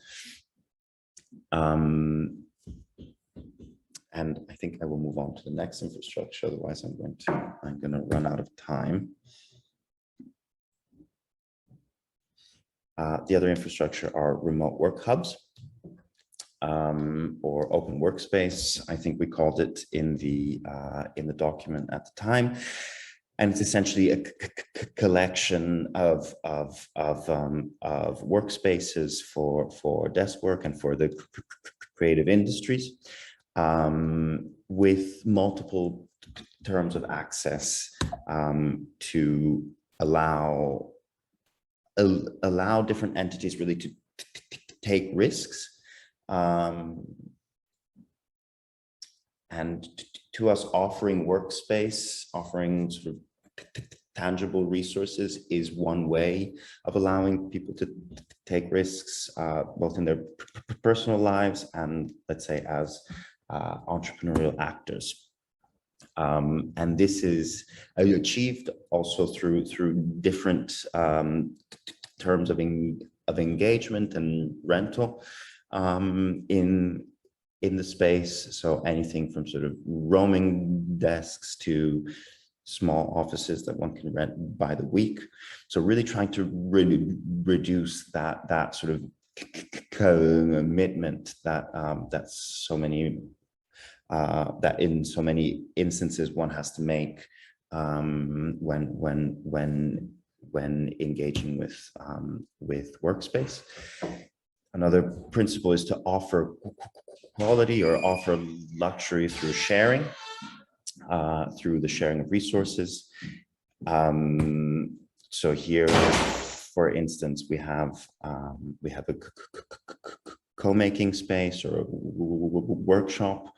S5: And I think I will move on to the next infrastructure, otherwise I'm going to run out of time. The other infrastructure are remote work hubs, or open workspace, I think we called it in the document at the time. And it's essentially a collection of workspaces for desk work and for the creative industries, with multiple terms of access to allow different entities really to take risks, and to us, offering workspace, offering sort of tangible resources is one way of allowing people to take risks, both in their personal lives and, let's say, as entrepreneurial actors. And this is achieved also through different terms of engagement and rental in the space. So anything from sort of roaming desks to small offices that one can rent by the week. So really trying to reduce that sort of commitment that so many that in so many instances one has to make when engaging with workspace. Another principle is to offer quality or offer luxury through sharing, through the sharing of resources. So here, for instance, we have a co-making space or a workshop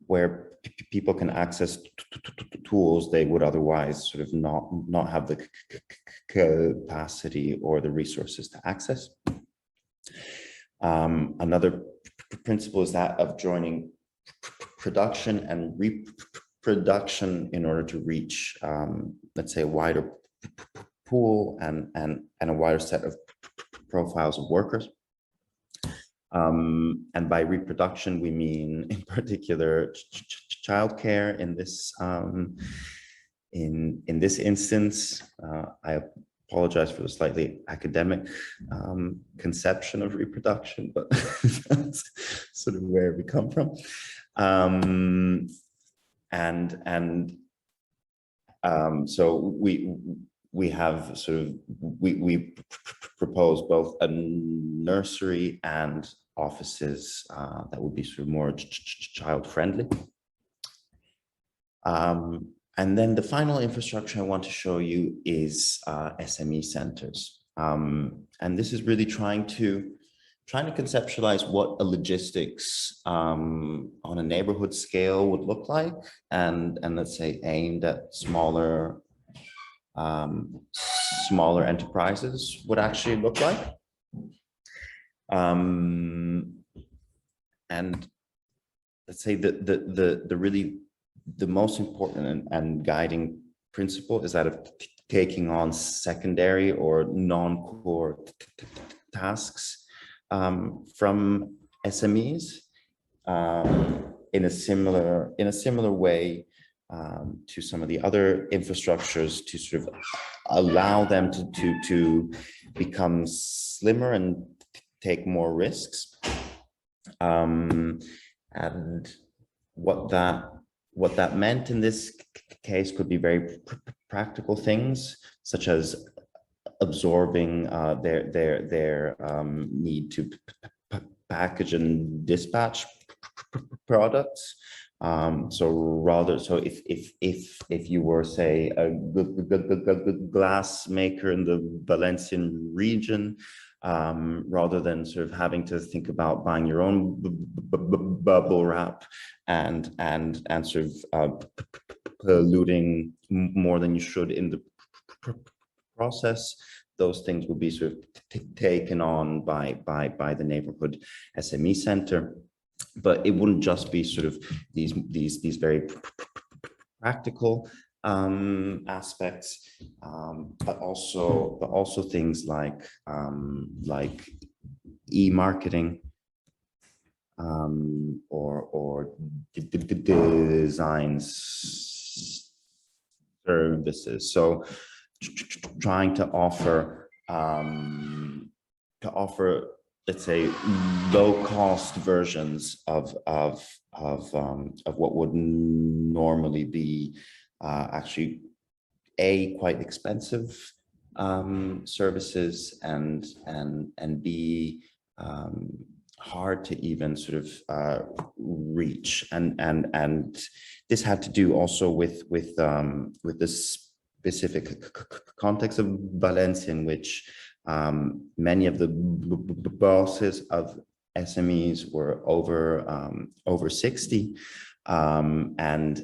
S5: where people can access tools they would otherwise sort of not have the capacity or the resources to access. Another principle is that of joining production and reproduction in order to reach, let's say, a wider pool and a wider set of profiles of workers. And by reproduction, we mean in particular childcare in this in this instance. I apologize for the slightly academic conception of reproduction, but that's sort of where we come from. So we have sort of we propose both a nursery and offices that would be sort of more child friendly. And then the final infrastructure I want to show you is SME centers. And this is really trying to conceptualize what a logistics on a neighborhood scale would look like, and let's say aimed at smaller enterprises would actually look like. And let's say the most important and guiding principle is that of taking on secondary or non-core tasks from SMEs in a similar way to some of the other infrastructures, to sort of allow them to become slimmer and take more risks. And what that meant in this case could be very practical things, such as absorbing their need to package and dispatch products. So if you were, say, a glass maker in the Valencian region, rather than sort of having to think about buying your own bubble wrap and sort of polluting more than you should in the process, those things will be sort of taken on by the neighborhood SME center. But it wouldn't just be sort of these very practical aspects, but also things like e-marketing or design services. So trying to offer let's say low-cost versions of what would normally be actually quite expensive services, and B, hard to even sort of reach, and this had to do also with the specific context of Valencia, in which many of the bosses of SMEs were over 60, and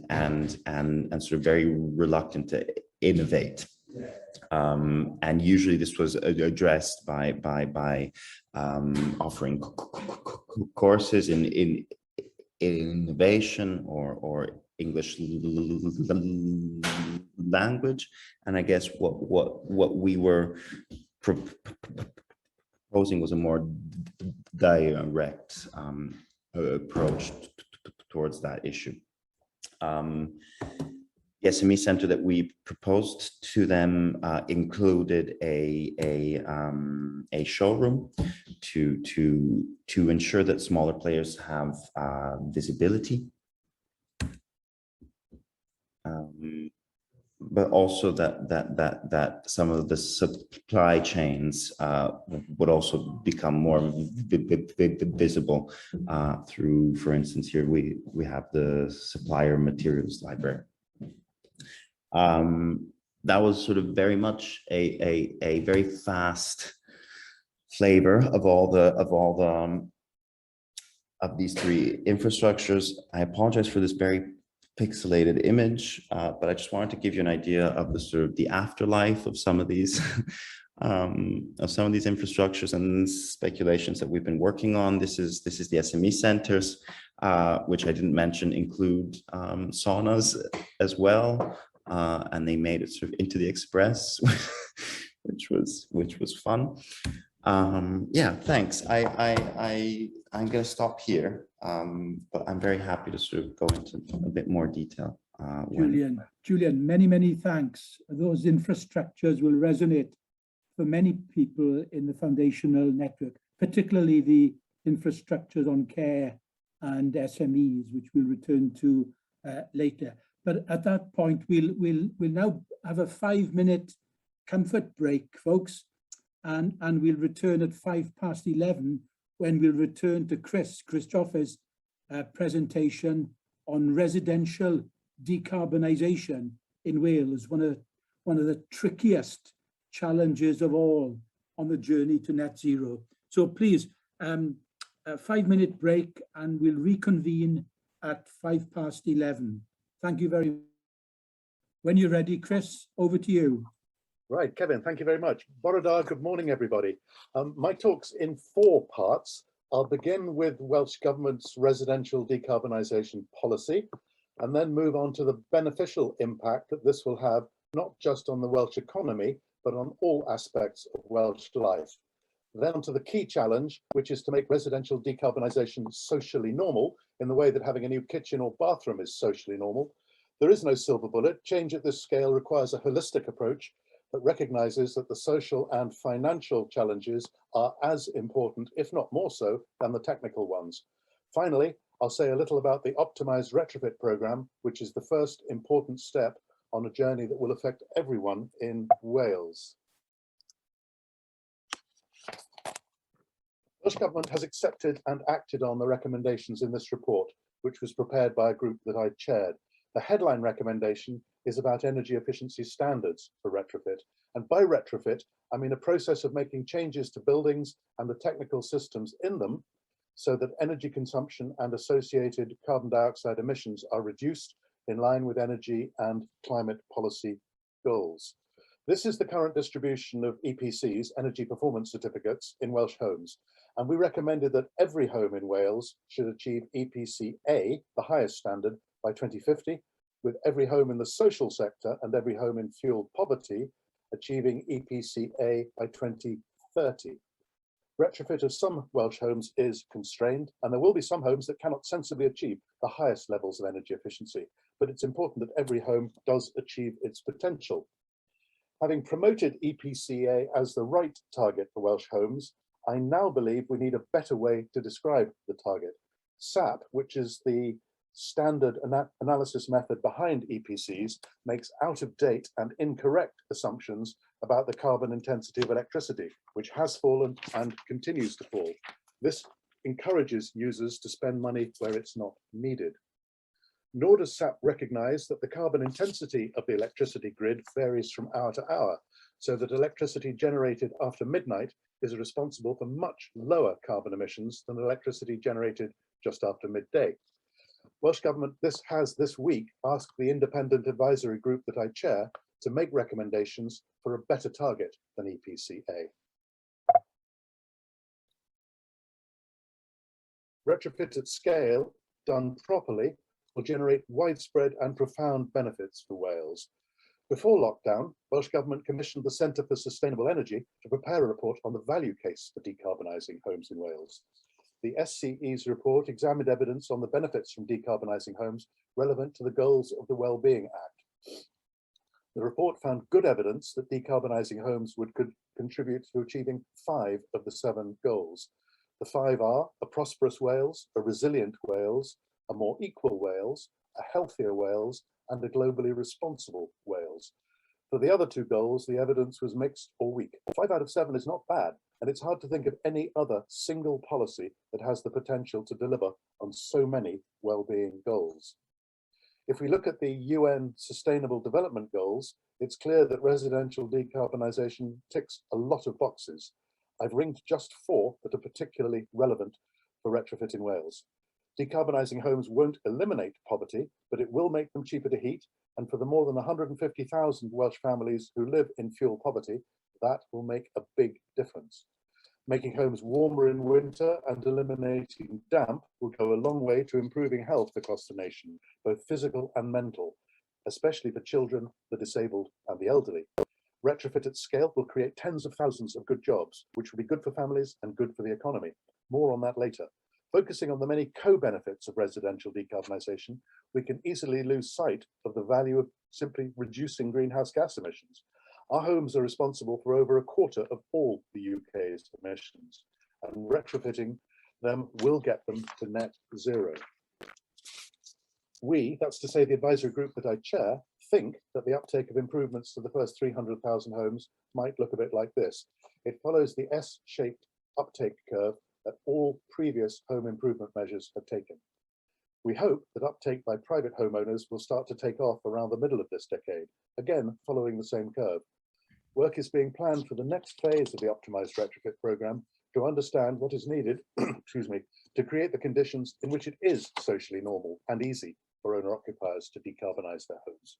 S5: sort of very reluctant to innovate. And usually this was addressed by offering courses in innovation or English language. And I guess what we were proposing was a more direct approach towards that issue. SME center that we proposed to them included a showroom to ensure that smaller players have visibility, but also that some of the supply chains would also become more visible through, for instance, here we have the supplier materials library. That was sort of very much a very fast flavor of these three infrastructures. I apologize for this very pixelated image, but I just wanted to give you an idea of the sort of the afterlife of some of these infrastructures and speculations that we've been working on. This is the SME centers, which I didn't mention include saunas as well. And they made it sort of into the Express, which was fun. Yeah, thanks. I'm going to stop here, but I'm very happy to sort of go into a bit more detail.
S1: Julian, many thanks. Those infrastructures will resonate for many people in the foundational network, particularly the infrastructures on care and SMEs, which we'll return to later. But at that point, we'll now have a 5-minute comfort break, folks, and we'll return at 11:05 when we'll return to Chris Jofeh's presentation on residential decarbonisation in Wales, one of the trickiest challenges of all on the journey to net zero. So please, a 5-minute break, and we'll reconvene at 11:05. Thank you very much. When you're ready, Chris, over to you.
S6: Right, Kevin, thank you very much. Borodar, good morning, everybody. My talk's in 4 parts. I'll begin with Welsh Government's residential decarbonisation policy, and then move on to the beneficial impact that this will have, not just on the Welsh economy, but on all aspects of Welsh life. Then to the key challenge, which is to make residential decarbonisation socially normal in the way that having a new kitchen or bathroom is socially normal. There is no silver bullet. Change at this scale requires a holistic approach that recognises that the social and financial challenges are as important, if not more so, than the technical ones. Finally, I'll say a little about the optimised retrofit programme, which is the first important step on a journey that will affect everyone in Wales. Welsh Government has accepted and acted on the recommendations in this report, which was prepared by a group that I chaired. The headline recommendation is about energy efficiency standards for retrofit. And by retrofit, I mean a process of making changes to buildings and the technical systems in them so that energy consumption and associated carbon dioxide emissions are reduced in line with energy and climate policy goals. This is the current distribution of EPCs, energy performance certificates, in Welsh homes. And we recommended that every home in Wales should achieve EPC A, the highest standard, by 2050, with every home in the social sector and every home in fuel poverty achieving EPC A by 2030. Retrofit of some Welsh homes is constrained, and there will be some homes that cannot sensibly achieve the highest levels of energy efficiency, but it's important that every home does achieve its potential. Having promoted EPCA as the right target for Welsh homes, I now believe we need a better way to describe the target. SAP, which is the standard analysis method behind EPCs, makes out-of-date and incorrect assumptions about the carbon intensity of electricity, which has fallen and continues to fall. This encourages users to spend money where it's not needed. Nor does SAP recognise that the carbon intensity of the electricity grid varies from hour to hour, so that electricity generated after midnight is responsible for much lower carbon emissions than electricity generated just after midday. Welsh Government has this week asked the independent advisory group that I chair to make recommendations for a better target than EPCA. Retrofit at scale, done properly, will generate widespread and profound benefits for Wales. Before lockdown, Welsh Government commissioned the Centre for Sustainable Energy to prepare a report on the value case for decarbonising homes in Wales. The SCE's report examined evidence on the benefits from decarbonising homes relevant to the goals of the Wellbeing Act. The report found good evidence that decarbonising homes could contribute to achieving 5 of the 7 goals. The 5 are a prosperous Wales, a resilient Wales, a more equal Wales, a healthier Wales, and a globally responsible Wales. For the other 2 goals, the evidence was mixed or weak. 5 out of 7 is not bad, and it's hard to think of any other single policy that has the potential to deliver on so many well-being goals. If we look at the UN Sustainable Development Goals, it's clear that residential decarbonisation ticks a lot of boxes. I've ringed just 4 that are particularly relevant for retrofit in Wales. Decarbonising homes won't eliminate poverty, but it will make them cheaper to heat. And for the more than 150,000 Welsh families who live in fuel poverty, that will make a big difference. Making homes warmer in winter and eliminating damp will go a long way to improving health across the nation, both physical and mental, especially for children, the disabled and the elderly. Retrofit at scale will create tens of thousands of good jobs, which will be good for families and good for the economy. More on that later. Focusing on the many co-benefits of residential decarbonisation, we can easily lose sight of the value of simply reducing greenhouse gas emissions. Our homes are responsible for over a quarter of all the UK's emissions, and retrofitting them will get them to net zero. We, that's to say the advisory group that I chair, think that the uptake of improvements to the first 300,000 homes might look a bit like this. It follows the S-shaped uptake curve that all previous home improvement measures have taken. We hope that uptake by private homeowners will start to take off around the middle of this decade, again following the same curve. Work is being planned for the next phase of the optimised retrofit programme to understand what is needed excuse me, to create the conditions in which it is socially normal and easy for owner-occupiers to decarbonise their homes.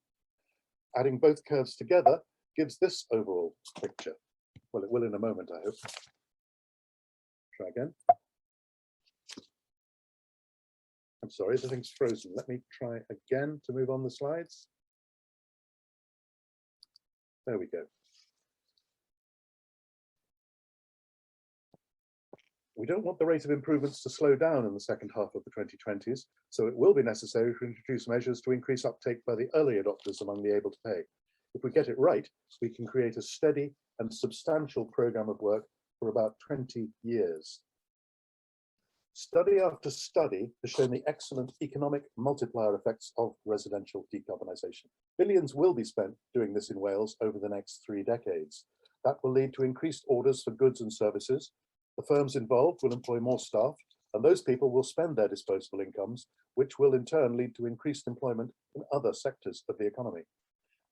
S6: Adding both curves together gives this overall picture. Well, it will in a moment, I hope. Try again. I'm sorry, the thing's frozen. Let me try again to move on the slides. There we go. We don't want the rate of improvements to slow down in the second half of the 2020s, so it will be necessary to introduce measures to increase uptake by the early adopters among the able to pay. If we get it right, we can create a steady and substantial programme of work for about 20 years. Study after study has shown the excellent economic multiplier effects of residential decarbonisation. Billions will be spent doing this in Wales over the next 3 decades. That will lead to increased orders for goods and services. The firms involved will employ more staff, and those people will spend their disposable incomes, which will in turn lead to increased employment in other sectors of the economy.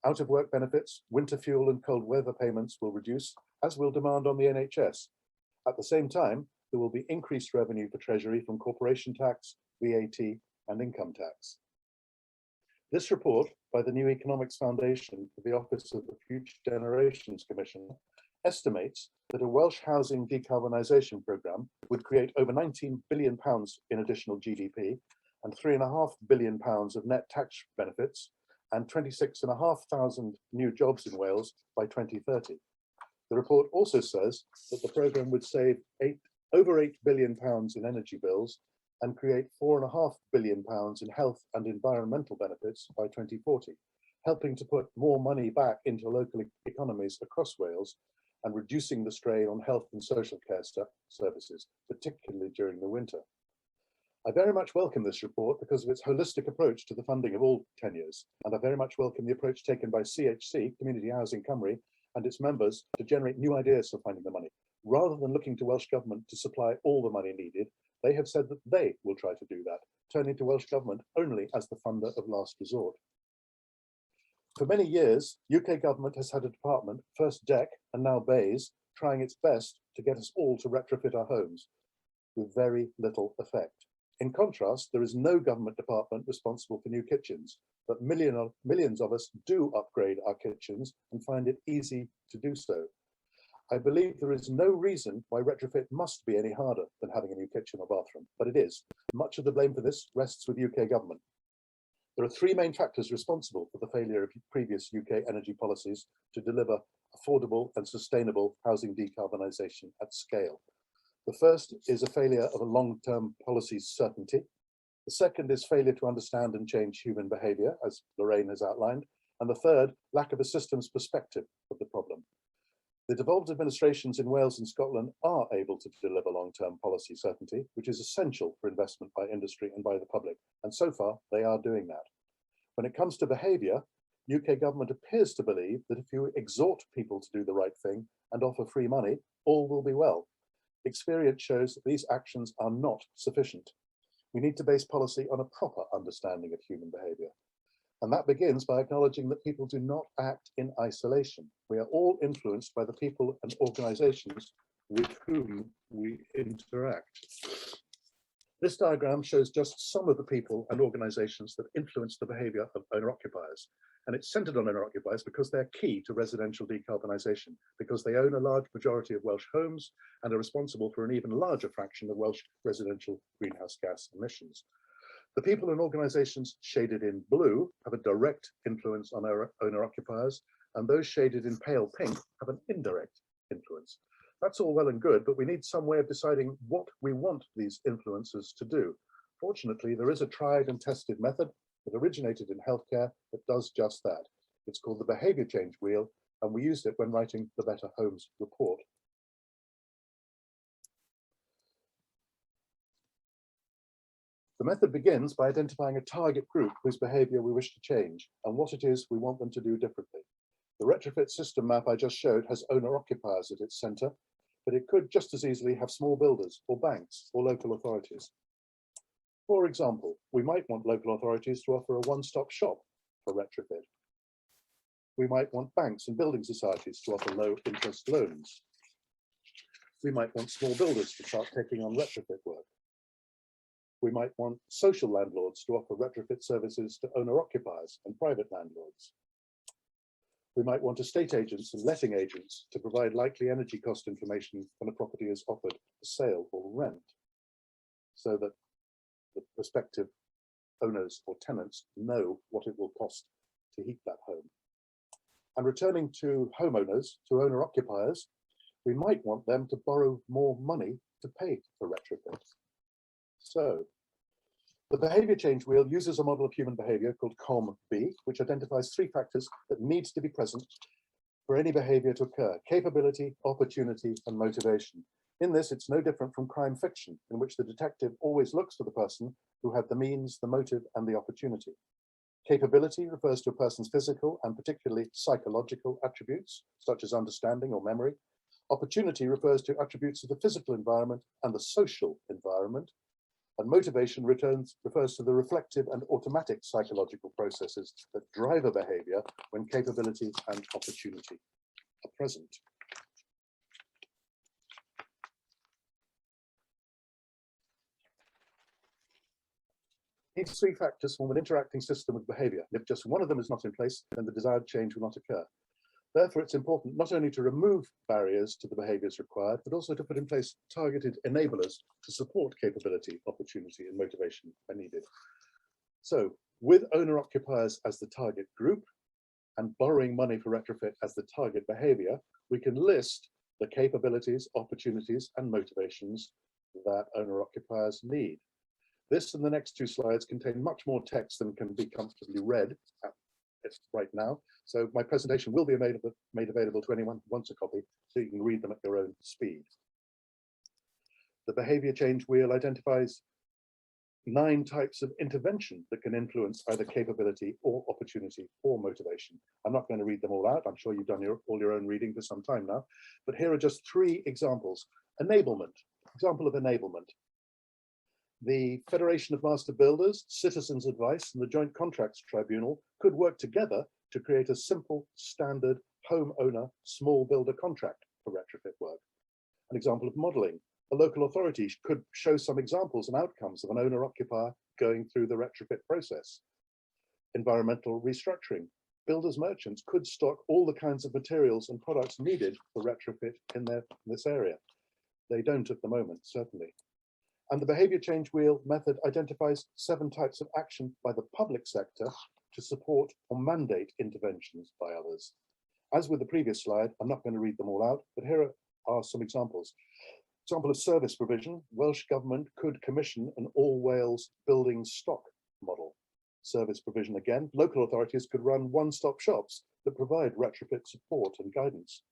S6: Out of work benefits, winter fuel and cold weather payments will reduce, as will demand on the NHS. At the same time, there will be increased revenue for Treasury from corporation tax, VAT, and income tax. This report by the New Economics Foundation for the Office of the Future Generations Commission estimates that a Welsh housing decarbonisation programme would create over £19 billion in additional GDP and £3.5 billion of net tax benefits and 26,500 new jobs in Wales by 2030. The report also says that the programme would save over £8 billion in energy bills and create £4.5 billion in health and environmental benefits by 2040, helping to put more money back into local economies across Wales and reducing the strain on health and social care services, particularly during the winter. I very much welcome this report because of its holistic approach to the funding of all tenures, and I very much welcome the approach taken by CHC, Community Housing Cymru, and its members to generate new ideas for finding the money. Rather than looking to Welsh Government to supply all the money needed, they have said that they will try to do that, turning to Welsh Government only as the funder of last resort. For many years, UK Government has had a department, first DEC and now BEIS, trying its best to get us all to retrofit our homes, with very little effect. In contrast, there is no government department responsible for new kitchens, but millions of us do upgrade our kitchens and find it easy to do so. I believe there is no reason why retrofit must be any harder than having a new kitchen or bathroom, but it is. Much of the blame for this rests with UK Government. There are 3 main factors responsible for the failure of previous UK energy policies to deliver affordable and sustainable housing decarbonisation at scale. The first is a failure of a long-term policy certainty. The second is failure to understand and change human behaviour, as Lorraine has outlined. And the third, lack of a systems perspective of the problem. The devolved administrations in Wales and Scotland are able to deliver long-term policy certainty, which is essential for investment by industry and by the public. And so far, they are doing that. When it comes to behaviour, UK government appears to believe that if you exhort people to do the right thing and offer free money, all will be well. Experience shows that these actions are not sufficient. We need to base policy on a proper understanding of human behaviour. And that begins by acknowledging that people do not act in isolation. We are all influenced by the people and organisations with whom we interact. This diagram shows just some of the people and organisations that influence the behaviour of owner-occupiers. And it's centred on owner-occupiers because they're key to residential decarbonisation, because they own a large majority of Welsh homes and are responsible for an even larger fraction of Welsh residential greenhouse gas emissions. The people and organisations shaded in blue have a direct influence on our owner-occupiers, and those shaded in pale pink have an indirect influence. That's all well and good, but we need some way of deciding what we want these influencers to do. Fortunately, there is a tried and tested method that originated in healthcare that does just that. It's called the behaviour change wheel, and we used it when writing the Better Homes report. The method begins by identifying a target group whose behaviour we wish to change and what it is we want them to do differently. The retrofit system map I just showed has owner-occupiers at its centre, but it could just as easily have small builders or banks or local authorities. For example, we might want local authorities to offer a one-stop shop for retrofit. We might want banks and building societies to offer low-interest loans. We might want small builders to start taking on retrofit work. We might want social landlords to offer retrofit services to owner-occupiers and private landlords. We might want estate agents and letting agents to provide likely energy cost information when a property is offered for sale or rent, so that the prospective owners or tenants know what it will cost to heat that home. And returning to homeowners, to owner-occupiers, we might want them to borrow more money to pay for retrofit. So, the behaviour change wheel uses a model of human behaviour called COM-B, which identifies 3 factors that need to be present for any behaviour to occur: capability, opportunity, and motivation. In this, it's no different from crime fiction, in which the detective always looks for the person who had the means, the motive, and the opportunity. Capability refers to a person's physical and particularly psychological attributes, such as understanding or memory. Opportunity refers to attributes of the physical environment and the social environment. And motivation refers to the reflective and automatic psychological processes that drive a behaviour when capability and opportunity are present. These 3 factors form an interacting system of behaviour. If just one of them is not in place, then the desired change will not occur. Therefore, it's important not only to remove barriers to the behaviours required, but also to put in place targeted enablers to support capability, opportunity, and motivation when needed. So, with owner-occupiers as the target group and borrowing money for retrofit as the target behaviour, we can list the capabilities, opportunities, and motivations that owner-occupiers need. This and the next 2 slides contain much more text than can be comfortably read right now. So my presentation will be made available to anyone who wants a copy, so you can read them at your own speed. The behaviour change wheel identifies 9 types of intervention that can influence either capability or opportunity or motivation. I'm not going to read them all out. I'm sure you've done all your own reading for some time now, but here are just 3 examples. Enablement, example of enablement. The Federation of Master Builders, Citizens Advice, and the Joint Contracts Tribunal could work together to create a simple, standard homeowner small builder contract for retrofit work. An example of modelling. A local authority could show some examples and outcomes of an owner-occupier going through the retrofit process. Environmental restructuring. Builders merchants could stock all the kinds of materials and products needed for retrofit in this area. They don't at the moment, certainly. And the behaviour change wheel method identifies 7 types of action by the public sector to support or mandate interventions by others. As with the previous slide, I'm not going to read them all out, but here are some examples. Example of service provision: Welsh Government could commission an all Wales building stock model. service provision again, local authorities could run one-stop shops that provide retrofit support and guidance.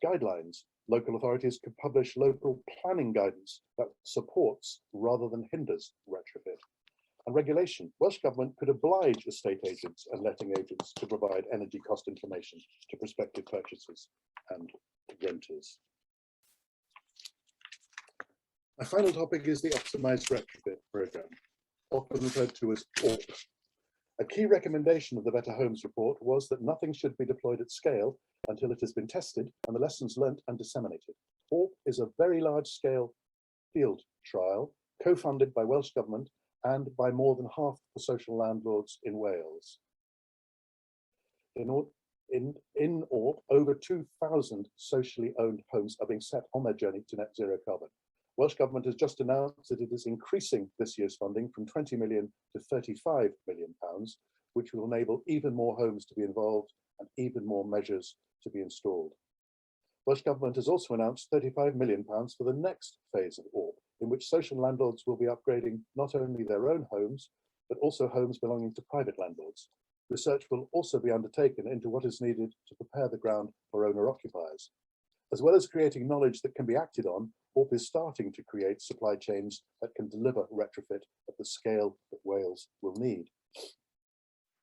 S6: Guidelines. Local authorities could publish local planning guidance that supports rather than hinders retrofit. And regulation. Welsh Government could oblige estate agents and letting agents to provide energy cost information to prospective purchasers and renters. My final topic is the Optimised Retrofit Programme, often referred to as AURP. A key recommendation of the Better Homes report was that nothing should be deployed at scale until it has been tested and the lessons learnt and disseminated. AURP is a very large-scale field trial co-funded by Welsh Government and by more than half the social landlords in Wales. In AURP, over 2,000 socially owned homes are being set on their journey to net zero carbon. Welsh Government has just announced that it is increasing this year's funding from 20 million to 35 million pounds, which will enable even more homes to be involved and even more measures to be installed. Welsh Government has also announced 35 million pounds for the next phase of AURP, in which social landlords will be upgrading not only their own homes, but also homes belonging to private landlords. Research will also be undertaken into what is needed to prepare the ground for owner-occupiers. As well as creating knowledge that can be acted on, AURP is starting to create supply chains that can deliver retrofit at the scale that Wales will need.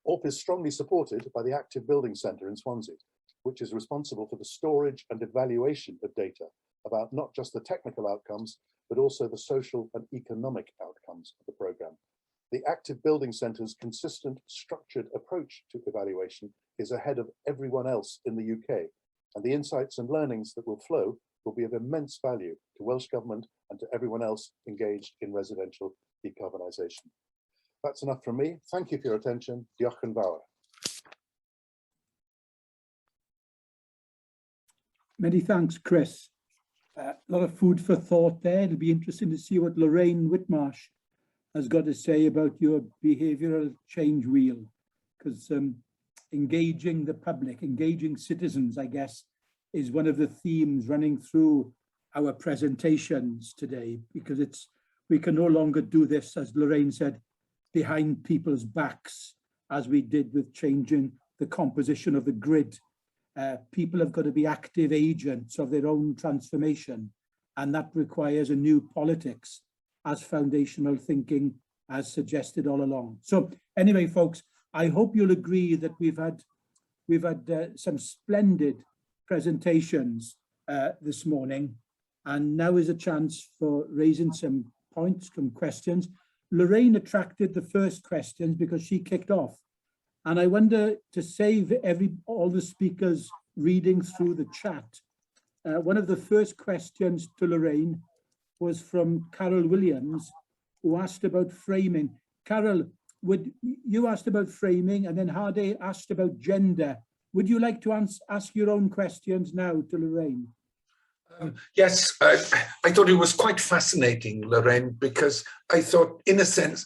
S6: AURP is strongly supported by the Active Building Centre in Swansea, which is responsible for the storage and evaluation of data about not just the technical outcomes, but also the social and economic outcomes of the programme. The Active Building Centre's consistent, structured approach to evaluation is ahead of everyone else in the UK, and the insights and learnings that will flow will be of immense value to Welsh Government and to everyone else engaged in residential decarbonisation. That's enough from me. Thank you for your attention. Diolch yn fawr.
S1: Many thanks, Chris. A lot of food for thought there. It'll be interesting to see what Lorraine Whitmarsh has got to say about your behavioural change wheel, because engaging the public, engaging citizens, I guess, is one of the themes running through our presentations today, because we can no longer do this, as Lorraine said, behind people's backs, as we did with changing the composition of the grid. People have got to be active agents of their own transformation, and that requires a new politics, as foundational thinking has suggested all along. So anyway, folks, I hope you'll agree that we've had some splendid presentations this morning, and now is a chance for raising some points, some questions. Lorraine attracted the first questions because she kicked off, and I wonder, to save all the speakers reading through the chat, one of the first questions to Lorraine was from Carol Williams, who asked about framing. Carol, you asked about framing, and then Hade asked about gender. Would you like to ask your own questions now to Lorraine?
S7: Yes, I thought it was quite fascinating, Lorraine, because I thought, in a sense,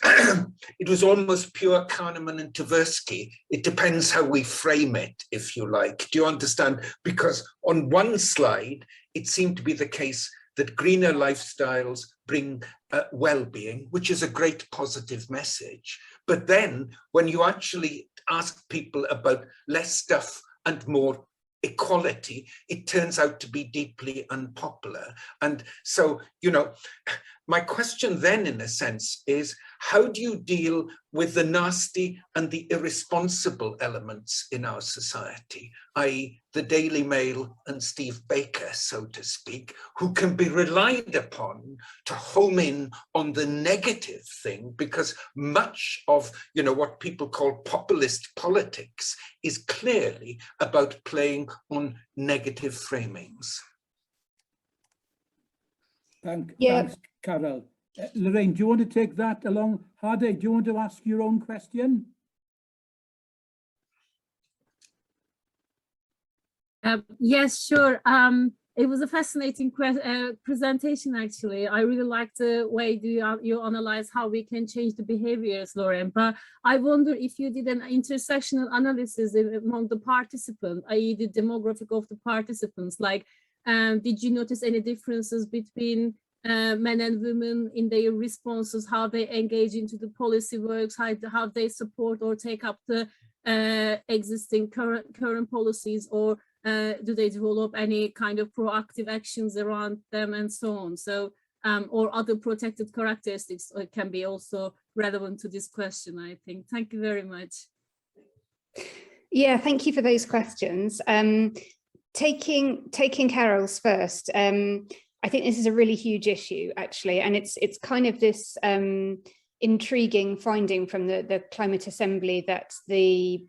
S7: it was almost pure Kahneman and Tversky. It depends how we frame it, if you like. Do you understand? Because on one slide, it seemed to be the case that greener lifestyles bring well-being, which is a great positive message. But then when you actually ask people about less stuff and more equality, it turns out to be deeply unpopular. And so, you know, my question then, in a sense, is how do you deal with the nasty and the irresponsible elements in our society, i.e. the Daily Mail and Steve Baker, so to speak, who can be relied upon to home in on the negative thing, because much of, you know, what people call populist politics is clearly about playing on negative framings.
S1: Thanks, Carol. Lorraine, do you want to take that along? Hade, do you want to ask your own question?
S8: Yes, sure. It was a fascinating presentation, actually. I really liked the way you analyze how we can change the behaviors, Lorraine. But I wonder if you did an intersectional analysis among the participants, i.e. the demographic of the participants. Like, did you notice any differences between men and women in their responses, how they engage into the policy works, how they support or take up the existing current policies, or do they develop any kind of proactive actions around them and so on. So, or other protected characteristics can be also relevant to this question, I think. Thank you very much.
S2: Yeah, thank you for those questions. Taking Carol's first, I think this is a really huge issue, actually, and it's kind of this intriguing finding from the Climate Assembly that the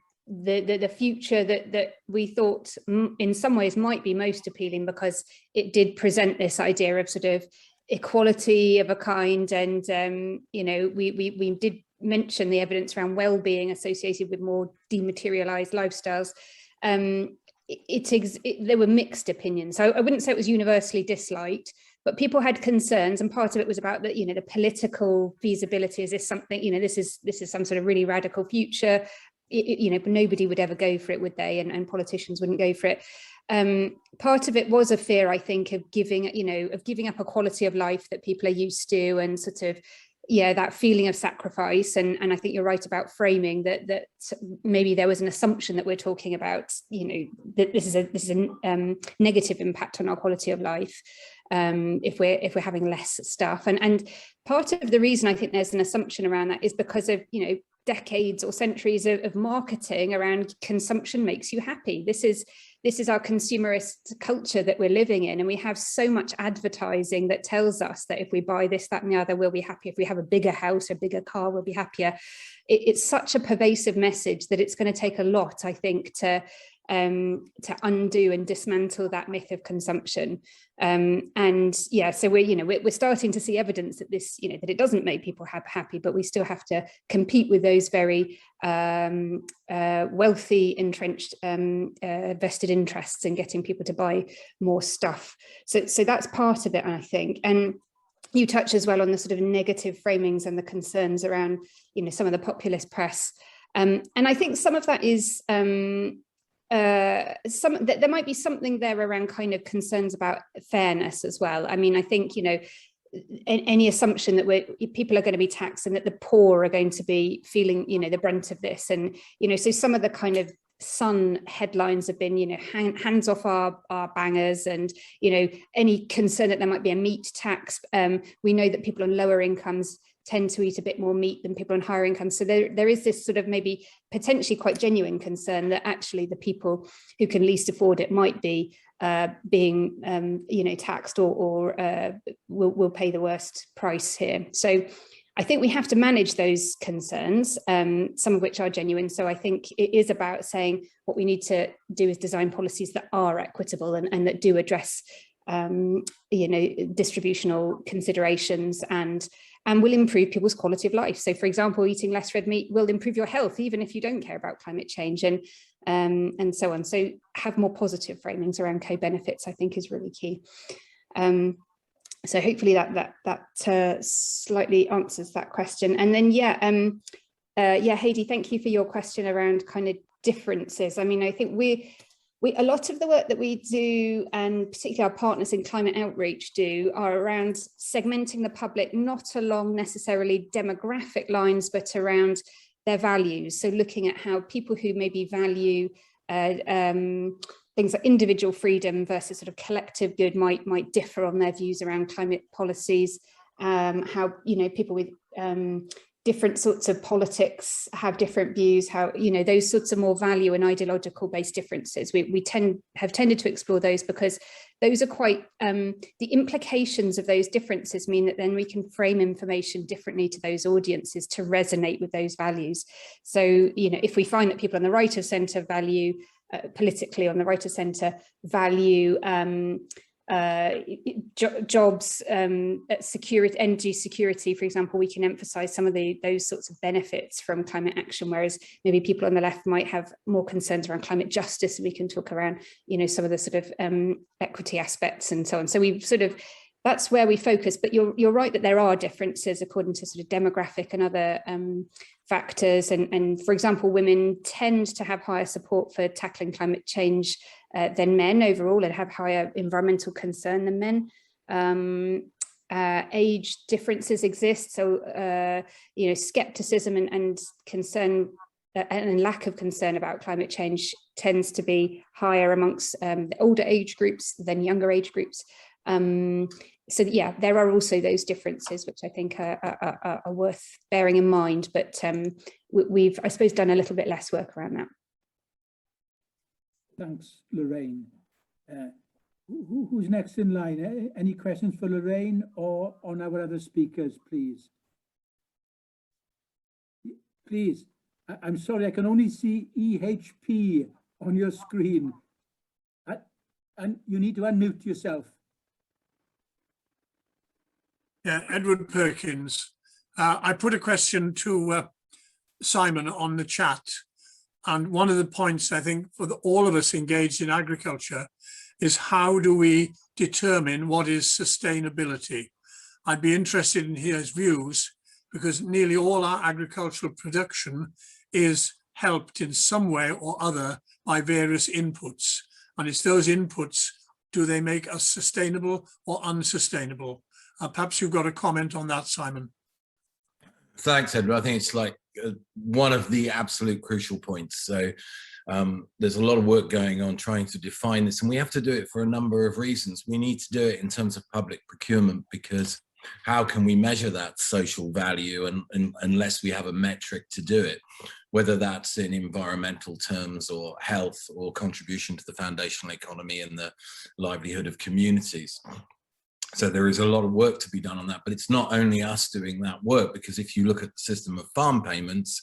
S2: future that we thought in some ways might be most appealing, because it did present this idea of sort of equality of a kind, and you know, we did mention the evidence around well-being associated with more dematerialized lifestyles. There were mixed opinions. So I wouldn't say it was universally disliked, but people had concerns, and part of it was about the, you know, the political feasibility. Is this something, you know, this is some sort of really radical future? You know, nobody would ever go for it, would they? And politicians wouldn't go for it. Part of it was a fear, I think, of giving up a quality of life that people are used to, and sort of, yeah, that feeling of sacrifice. And I think you're right about framing that maybe there was an assumption that we're talking about, you know, that this is a negative impact on our quality of life if we're having less stuff. And part of the reason I think there's an assumption around that is because of, you know, decades or centuries of marketing around consumption makes you happy. This is our consumerist culture that we're living in, and we have so much advertising that tells us that if we buy this, that and the other, we'll be happy. If we have a bigger house, a bigger car, we'll be happier. It's such a pervasive message that it's going to take a lot, I think, to undo and dismantle that myth of consumption. And yeah, so we're starting to see evidence that this, you know, that it doesn't make people happy, but we still have to compete with those very wealthy, entrenched, vested interests in getting people to buy more stuff. So that's part of it, I think. And you touch as well on the sort of negative framings and the concerns around, you know, some of the populist press. And I think some of that is there might be something there around kind of concerns about fairness as well. I mean, I think, you know, any assumption that people are going to be taxed and that the poor are going to be feeling, you know, the brunt of this. And, you know, so some of the kind of Sun headlines have been, you know, hands off our bangers, and, you know, any concern that there might be a meat tax. We know that people on lower incomes tend to eat a bit more meat than people on higher incomes. So there is this sort of maybe potentially quite genuine concern that actually the people who can least afford it might be being, you know, taxed or will pay the worst price here. So I think we have to manage those concerns, some of which are genuine. So I think it is about saying what we need to do is design policies that are equitable and that do address, you know, distributional considerations and will improve people's quality of life. So, for example, eating less red meat will improve your health, even if you don't care about climate change, and so on. So have more positive framings around co-benefits, I think, is really key. So hopefully that slightly answers that question. And then, yeah, Heidi, thank you for your question around kind of differences. I mean, I think a lot of the work that we do, and particularly our partners in climate outreach do, are around segmenting the public, not along necessarily demographic lines, but around their values. So looking at how people who maybe value things like individual freedom versus sort of collective good might differ on their views around climate policies, how, you know, people with different sorts of politics have different views, how, you know, those sorts of more value and ideological based differences. We have tended to explore those because those are quite, the implications of those differences mean that then we can frame information differently to those audiences to resonate with those values. So, you know, if we find that people on the right of centre value, politically on the right of centre value jobs, security, energy security, for example, we can emphasize some of those sorts of benefits from climate action, whereas maybe people on the left might have more concerns around climate justice, and we can talk around, you know, some of the sort of equity aspects and so on. So we've sort of, that's where we focus, but you're right that there are differences according to sort of demographic and other factors. And for example, women tend to have higher support for tackling climate change than men overall, and have higher environmental concern than men. age differences exist. So, you know, skepticism and concern and lack of concern about climate change tends to be higher amongst the older age groups than younger age groups. So yeah, there are also those differences, which I think are worth bearing in mind, but we've, I suppose, done a little bit less work around that.
S1: Thanks, Lorraine. Who's next in line? Any questions for Lorraine or on our other speakers, please? Please, I'm sorry, I can only see EHP on your screen. And you need to unmute yourself.
S9: Yeah, Edward Perkins. I put a question to Simon on the chat. And one of the points, I think, for all of us engaged in agriculture is how do we determine what is sustainability? I'd be interested in his views because nearly all our agricultural production is helped in some way or other by various inputs. And it's those inputs, do they make us sustainable or unsustainable? Perhaps you've got a comment on that, Simon.
S4: Thanks, Edward. I think it's like one of the absolute crucial points. So there's a lot of work going on trying to define this, and we have to do it for a number of reasons. We need to do it in terms of public procurement, because how can we measure that social value unless we have a metric to do it, whether that's in environmental terms or health or contribution to the foundational economy and the livelihood of communities. So there is a lot of work to be done on that, but it's not only us doing that work, because if you look at the system of farm payments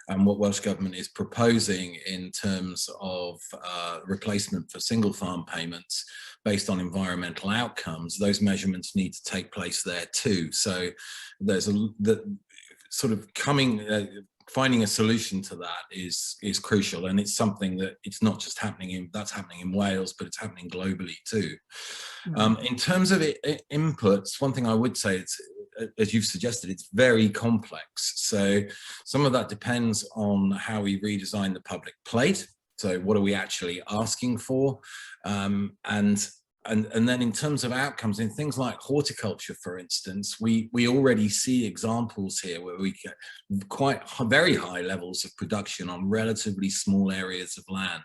S4: and what Welsh Government is proposing in terms of replacement for single farm payments based on environmental outcomes, those measurements need to take place there too. So there's finding a solution to that is crucial, and it's something that it's not just happening in Wales, but it's happening globally too. In terms of inputs, one thing I would say, it's, as you've suggested, it's very complex. So some of that depends on how we redesign the public plate. So what are we actually asking for? And then in terms of outcomes in things like horticulture, for instance, we already see examples here where we get very high levels of production on relatively small areas of land.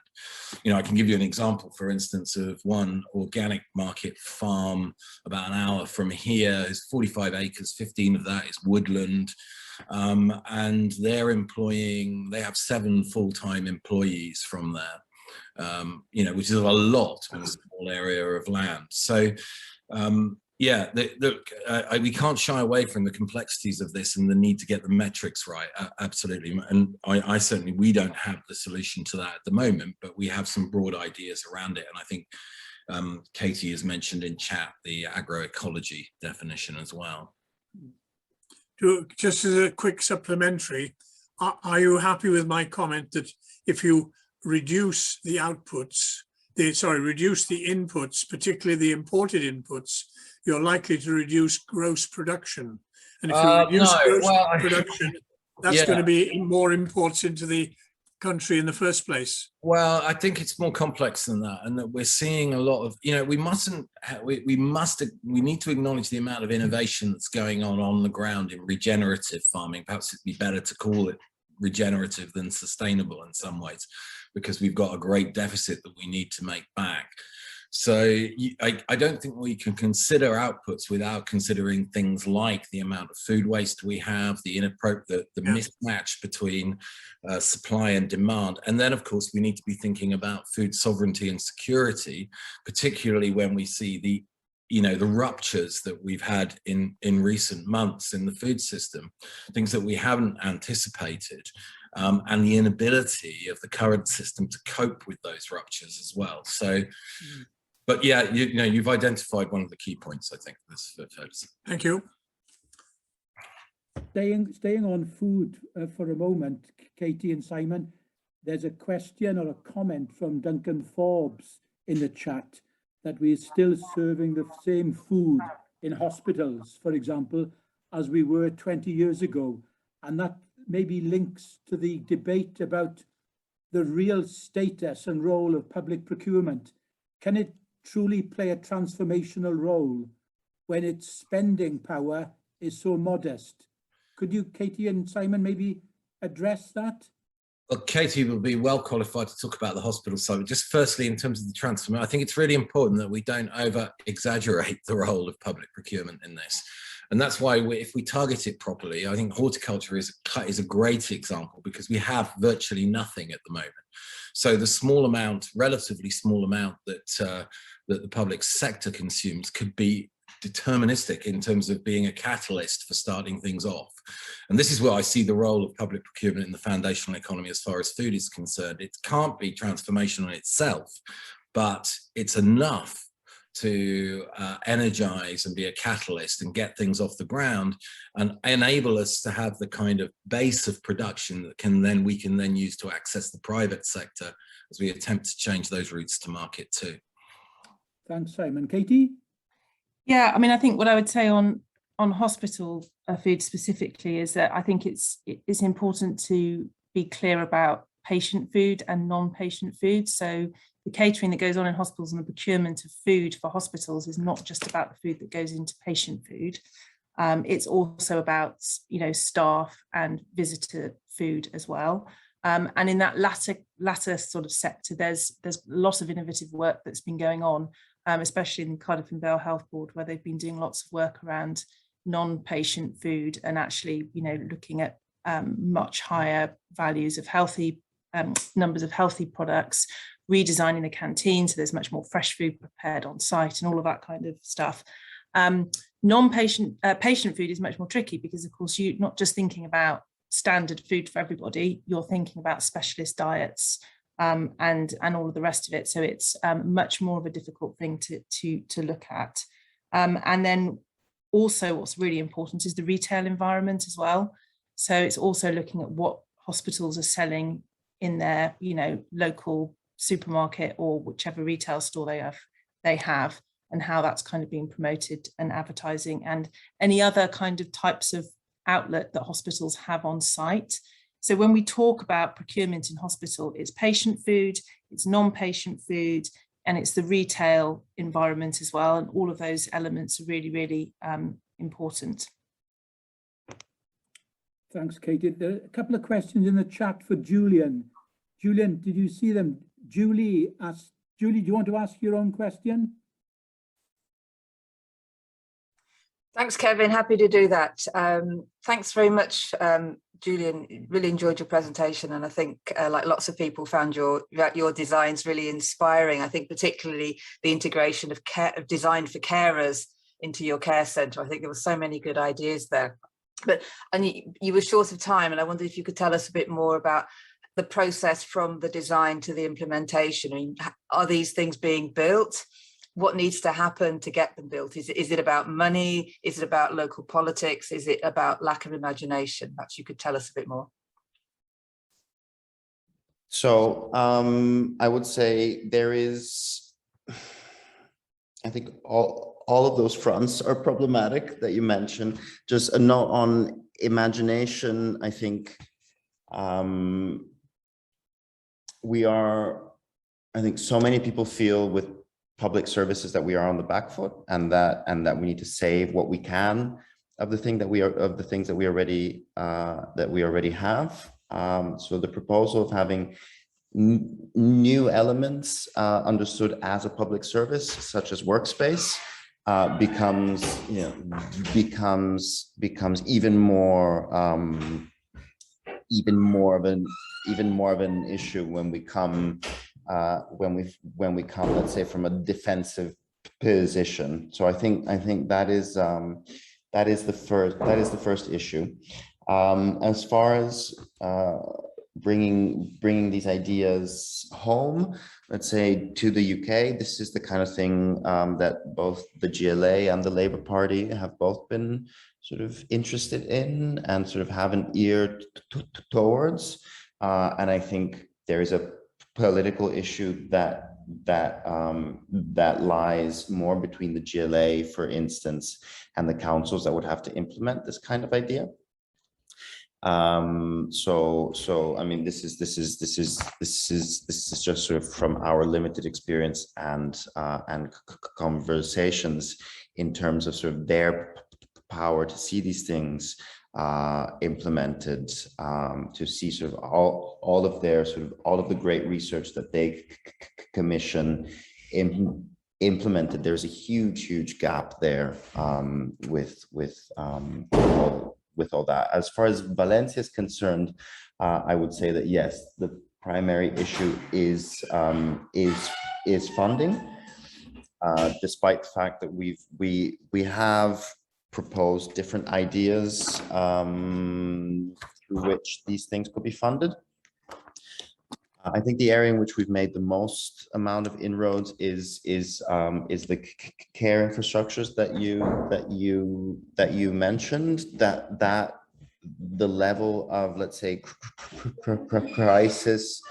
S4: You know, I can give you an example, for instance, of one organic market farm about an hour from here. It's 45 acres, 15 of that is woodland. And they have 7 full-time employees from there. You know, which is a lot in a small area of land. So, yeah, we can't shy away from the complexities of this and the need to get the metrics right. Absolutely, and we don't have the solution to that at the moment, but we have some broad ideas around it. And I think Katie has mentioned in chat the agroecology definition as well.
S9: Just as a quick supplementary, are you happy with my comment that if you reduce the outputs, reduce the inputs, particularly the imported inputs, you're likely to reduce gross production? And if you reduce production, that's going to be more imports into the country in the first place.
S4: Well, I think it's more complex than that, and that we're seeing a lot of, you know, we need to acknowledge the amount of innovation that's going on the ground in regenerative farming. Perhaps it'd be better to call it regenerative than sustainable in some ways, because we've got a great deficit that we need to make back. So I don't think we can consider outputs without considering things like the amount of food waste we have, the mismatch between supply and demand. And then, of course, we need to be thinking about food sovereignty and security, particularly when we see the ruptures that we've had in recent months in the food system, things that we haven't anticipated, and the inability of the current system to cope with those ruptures as well. So, but yeah, you've identified one of the key points, I think.
S9: Thank you.
S1: Staying on food for a moment, Katie and Simon, there's a question or a comment from Duncan Forbes in the chat that we're still serving the same food in hospitals, for example, as we were 20 years ago. And that maybe links to the debate about the real status and role of public procurement. Can it truly play a transformational role when its spending power is so modest. Could you, Katie and Simon, maybe address that?
S4: Well, Katie will be well qualified to talk about the hospital side. But just firstly, in terms of the transformation, I think it's really important that we don't over-exaggerate the role of public procurement in this. And that's why if we target it properly, I think horticulture is a great example, because we have virtually nothing at the moment. So the small amount, relatively small amount that the public sector consumes could be deterministic in terms of being a catalyst for starting things off. And this is where I see the role of public procurement in the foundational economy as far as food is concerned. It can't be transformational in itself, but it's enough to energize and be a catalyst and get things off the ground and enable us to have the kind of base of production that we can then use to access the private sector as we attempt to change those routes to market too.
S1: Thanks, Simon. Katie?
S3: Yeah, I mean, I think what I would say on hospital food specifically is that I think it's important to be clear about patient food and non-patient food. So the catering that goes on in hospitals and the procurement of food for hospitals is not just about the food that goes into patient food. It's also about, you know, staff and visitor food as well. And in that latter sort of sector, there's a lot of innovative work that's been going on, especially in Cardiff and Vale Health Board, where they've been doing lots of work around non-patient food and actually, you know, looking at much higher values of healthy numbers of healthy products, redesigning the canteen so there's much more fresh food prepared on site and all of that kind of stuff. Non-patient patient food is much more tricky because, of course, you're not just thinking about standard food for everybody, you're thinking about specialist diets and all of the rest of it. So it's much more of a difficult thing to look at. And then also what's really important is the retail environment as well. So it's also looking at what hospitals are selling in their, you know, local supermarket or whichever retail store they have, and how that's kind of being promoted and advertising and any other kind of types of outlet that hospitals have on site. So when we talk about procurement in hospital, it's patient food, it's non-patient food, and it's the retail environment as well. And all of those elements are really, really important.
S1: Thanks, Katie. There are a couple of questions in the chat for Julian. Julian, did you see them? Julie, do you want to ask your own question?
S10: Thanks, Kevin. Happy to do that. Thanks very much, Julian. Really enjoyed your presentation, and I think, like lots of people, found your designs really inspiring. I think particularly the integration of design for carers into your care centre. I think there were so many good ideas there. And you were short of time, and I wondered if you could tell us a bit more about the process from the design to the implementation. I mean, are these things being built? What needs to happen to get them built? Is it about money? Is it about local politics? Is it about lack of imagination? Perhaps you could tell us a bit more.
S5: So I would say there is, I think all of those fronts are problematic that you mentioned. Just a note on imagination, I think I think so many people feel with public services that we are on the back foot, and that we need to save what we can of the things that we already have. So the proposal of having new elements understood as a public service, such as workspace, becomes even more of an issue when we come, let's say, from a defensive position. So I think that is the first issue. As far as bringing these ideas home, let's say, to the UK, this is the kind of thing that both the GLA and the Labour Party have both been sort of interested in and sort of have an ear towards. And I think there is a political issue that lies more between the GLA, for instance, and the councils that would have to implement this kind of idea. So I mean, this is just sort of from our limited experience and conversations in terms of sort of their power to see these things implemented, to see sort of all of their sort of all of the great research that they commission implemented. There's a huge gap there with all that. As far as Valencia is concerned, I would say that yes, the primary issue is funding, despite the fact that we have proposed different ideas through which these things could be funded. I think the area in which we've made the most amount of inroads is the care infrastructures that you mentioned. That the level of, let's say, crisis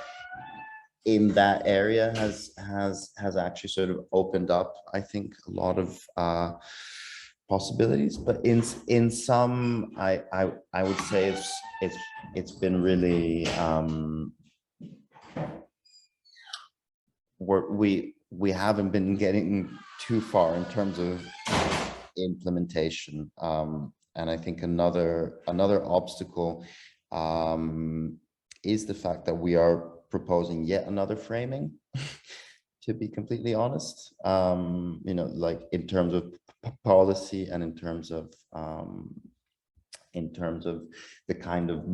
S5: in that area has actually sort of opened up, I think, a lot of possibilities. But in some, I would say it's been really we haven't been getting too far in terms of implementation, and I think another obstacle is the fact that we are proposing yet another framing. To be completely honest, you know, like in terms of policy and in terms of the kind of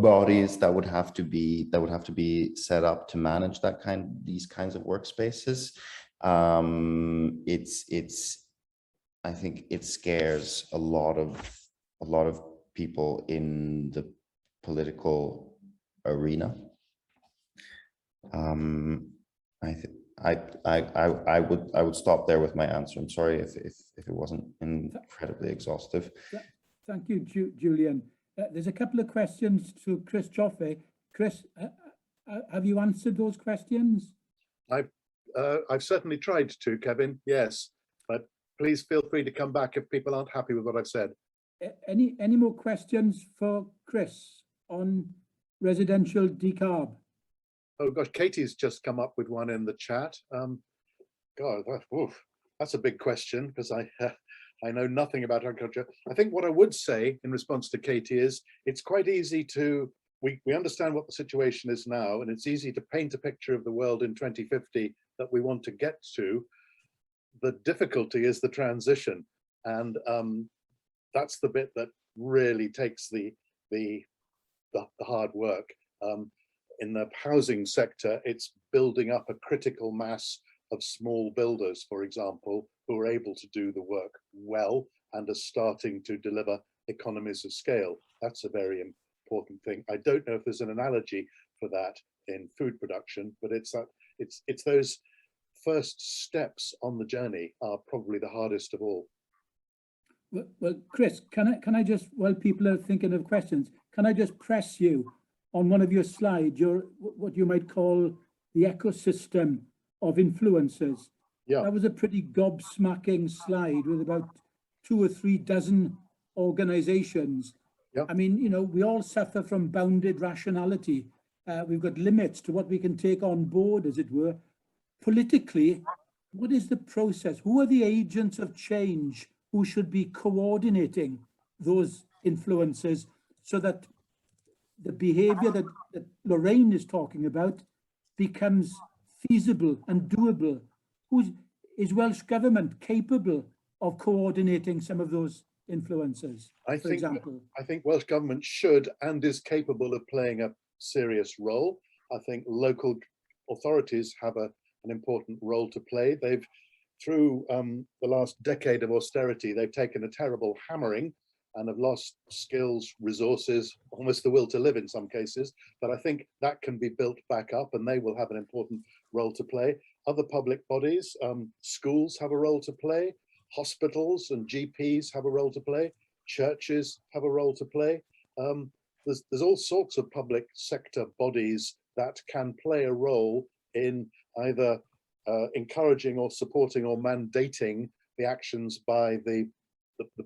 S5: bodies that would have to be set up to manage these kinds of workspaces. I think it scares a lot of people in the political arena. I would stop there with my answer. I'm sorry if it wasn't incredibly exhaustive.
S1: Thank you, Julian. There's a couple of questions to Chris Joffe. Chris, have you answered those questions?
S6: I've certainly tried to, Kevin. Yes, but please feel free to come back if people aren't happy with what I've said.
S1: Any more questions for Chris on residential decarb?
S6: Oh gosh, Katie's just come up with one in the chat. God, that's a big question, because I know nothing about agriculture. I think what I would say in response to Katie is it's quite easy to, we understand what the situation is now, and it's easy to paint a picture of the world in 2050 that we want to get to. The difficulty is the transition, and that's the bit that really takes the hard work. In the housing sector, it's building up a critical mass of small builders, for example, who are able to do the work well and are starting to deliver economies of scale. That's a very important thing. I don't know if there's an analogy for that in food production, but it's those first steps on the journey are probably the hardest of all.
S1: Well, Chris, can I just, while people are thinking of questions, can I just press you on one of your slides, what you might call the ecosystem of influencers? Yeah, that was a pretty gobsmacking slide with about 2 or 3 dozen organizations. Yeah, I mean, you know, we all suffer from bounded rationality. We've got limits to what we can take on board, as it were. Politically, what is the process? Who are the agents of change who should be coordinating those influencers so that the behavior that Lorraine is talking about becomes feasible and doable? Is Welsh Government capable of coordinating some of those influencers, for example?
S6: I think Welsh Government should and is capable of playing a serious role. I think local authorities have an important role to play. They've, through the last decade of austerity, they've taken a terrible hammering and have lost skills, resources, almost the will to live in some cases. But I think that can be built back up, and they will have an important role to play. Other public bodies, schools have a role to play, hospitals and GPs have a role to play, churches have a role to play. There's all sorts of public sector bodies that can play a role in either encouraging or supporting or mandating the actions by the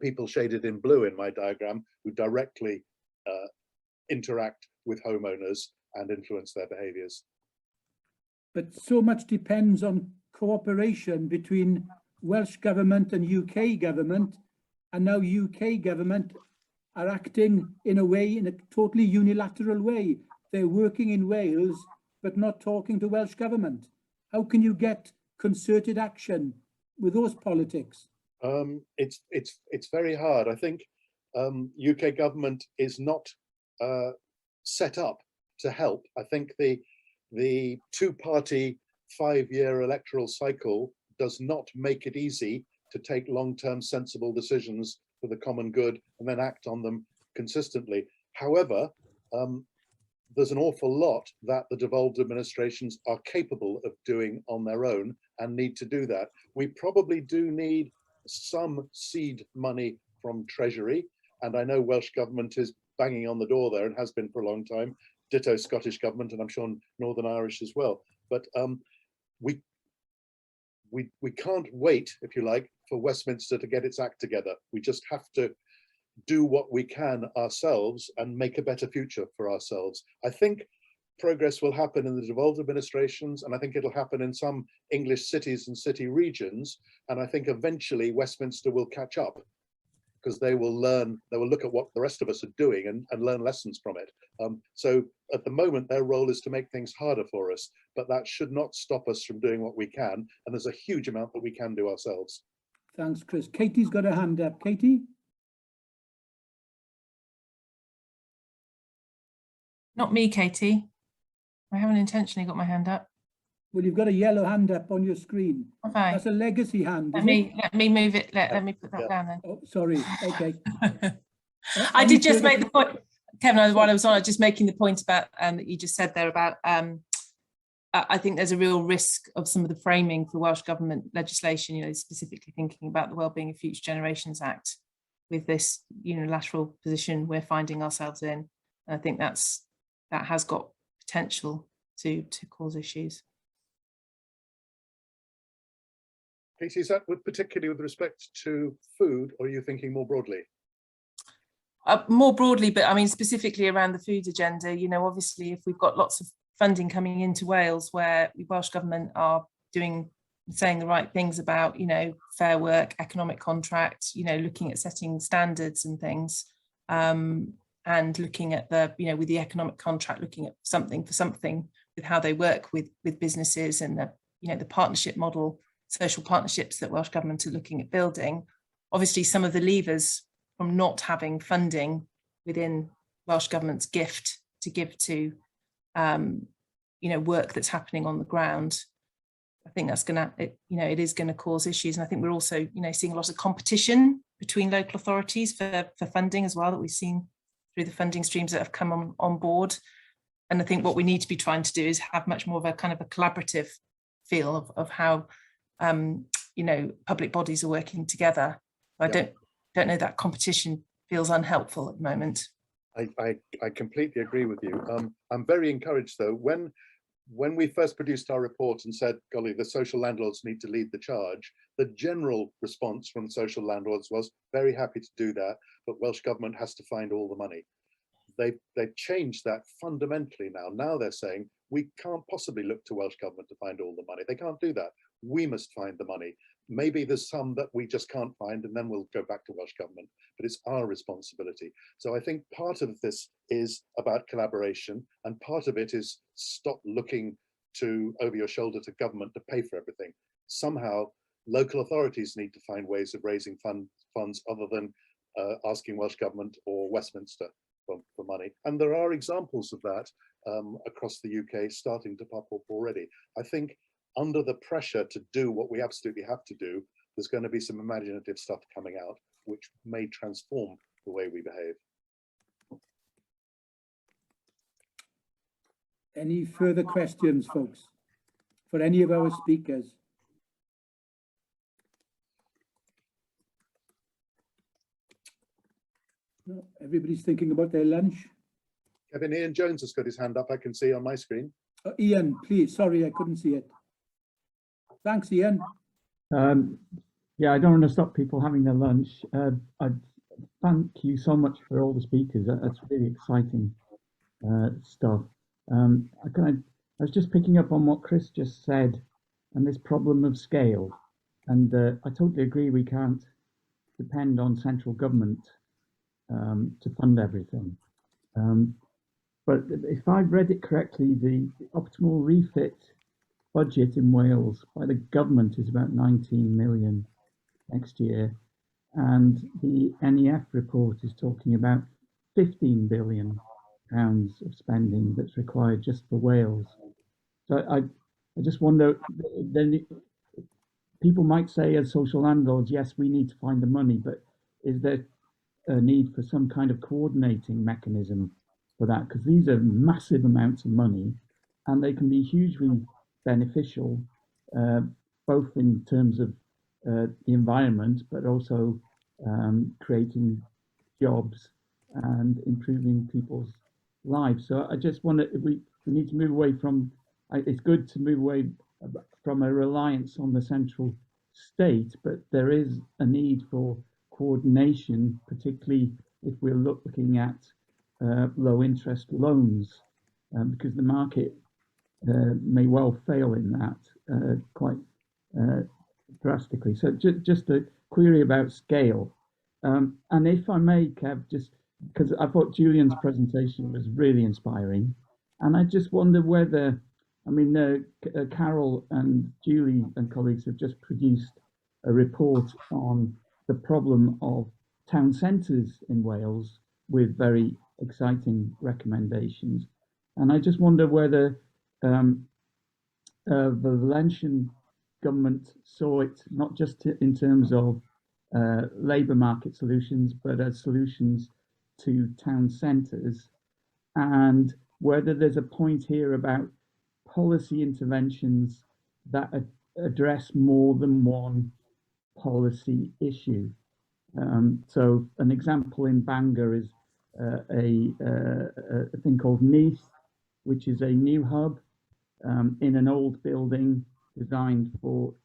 S6: people shaded in blue in my diagram, who directly interact with homeowners and influence their behaviours.
S1: But so much depends on cooperation between Welsh Government and UK Government, and now UK Government are acting in a totally unilateral way. They're working in Wales, but not talking to Welsh Government. How can you get concerted action with those politics?
S6: It's very hard. I think UK Government is not set up to help. I think the two-party 5-year electoral cycle does not make it easy to take long-term sensible decisions for the common good and then act on them consistently. However, there's an awful lot that the devolved administrations are capable of doing on their own and need to do that. We probably do need some seed money from Treasury, and I know Welsh Government is banging on the door there and has been for a long time, ditto Scottish Government, and I'm sure Northern Irish as well. But we can't wait, if you like, for Westminster to get its act together. We just have to do what we can ourselves and make a better future for ourselves. I think progress will happen in the devolved administrations, and I think it'll happen in some English cities and city regions. And I think eventually Westminster will catch up, because they will look at what the rest of us are doing and learn lessons from it. So at the moment, their role is to make things harder for us, but that should not stop us from doing what we can. And there's a huge amount that we can do ourselves.
S1: Thanks, Chris. Katie's got her hand up. Katie?
S3: Not me, Katie. I haven't intentionally got my hand up.
S1: Well, you've got a yellow hand up on your screen.
S3: Okay.
S1: That's a legacy hand.
S3: Let me move it. Let me put that down then.
S1: Oh, sorry. Okay.
S3: I did just make the point, Kevin, while I was on, I was just making the point about that you just said there about I think there's a real risk of some of the framing for Welsh Government legislation, you know, specifically thinking about the Wellbeing of Future Generations Act with this unilateral position we're finding ourselves in. And I think that has got potential to cause issues.
S6: Katie, is that particularly with respect to food, or are you thinking more broadly?
S3: More broadly, but I mean specifically around the food agenda, you know, obviously if we've got lots of funding coming into Wales where the Welsh Government are saying the right things about, you know, fair work, economic contract, you know, looking at setting standards and things, and looking at the, you know, with the economic contract, looking at something for something with how they work with businesses and the, you know, the partnership model, social partnerships that Welsh Government are looking at building. Obviously, some of the levers from not having funding within Welsh Government's gift to give to, you know, work that's happening on the ground. I think that's gonna, you know, it is going to cause issues. And I think we're also, you know, seeing a lot of competition between local authorities for funding as well, that we've seen through the funding streams that have come on board. And I think what we need to be trying to do is have much more of a kind of a collaborative feel of how, you know, public bodies are working together. I don't know that competition feels unhelpful at the moment.
S6: I completely agree with you. I'm very encouraged though, when we first produced our report and said, golly, the social landlords need to lead the charge, the general response from social landlords was very happy to do that, but Welsh Government has to find all the money. They've changed that fundamentally now. Now they're saying, we can't possibly look to Welsh Government to find all the money. They can't do that. We must find the money. Maybe there's some that we just can't find, and then we'll go back to Welsh Government, but it's our responsibility. So I think part of this is about collaboration, and part of it is stop looking over your shoulder to government to pay for everything. Somehow, local authorities need to find ways of raising funds other than asking Welsh Government or Westminster for money. And there are examples of that across the UK starting to pop up already. I think under the pressure to do what we absolutely have to do, there's going to be some imaginative stuff coming out, which may transform the way we behave.
S1: Any further questions, folks, for any of our speakers? No, everybody's thinking about their lunch.
S6: Kevin, Ian Jones has got his hand up, I can see on my screen.
S1: Ian, please, sorry, I couldn't see it. Thanks, Ian.
S11: Yeah, I don't want to stop people having their lunch. I thank you so much for all the speakers. That's really exciting stuff. I was just picking up on what Chris just said and this problem of scale. And I totally agree we can't depend on central government to fund everything. But if I've read it correctly, the optimal refit budget in Wales by the government is about 19 million next year. And the NEF report is talking about 15 billion pounds of spending that's required just for Wales. So I just wonder, then people might say as social landlords, yes, we need to find the money, but is there a need for some kind of coordinating mechanism for that? Because these are massive amounts of money and they can be hugely beneficial, both in terms of the environment, but also creating jobs and improving people's lives. So I just wonder if we need to move away from, it's good to move away from a reliance on the central state, but there is a need for coordination, particularly if we're looking at low interest loans, because the market may well fail in that quite drastically. So just a query about scale. And if I may, Kev, just because I thought Julian's presentation was really inspiring, and I just wonder whether, I mean, Carol and Julie and colleagues have just produced a report on the problem of town centres in Wales with very exciting recommendations. And I just wonder whether the Valencian government saw it not just in terms of labour market solutions, but as solutions to town centres, and whether there's a point here about policy interventions that address more than one policy issue. So an example in Bangor is a thing called Neath, which is a new hub in an old building designed for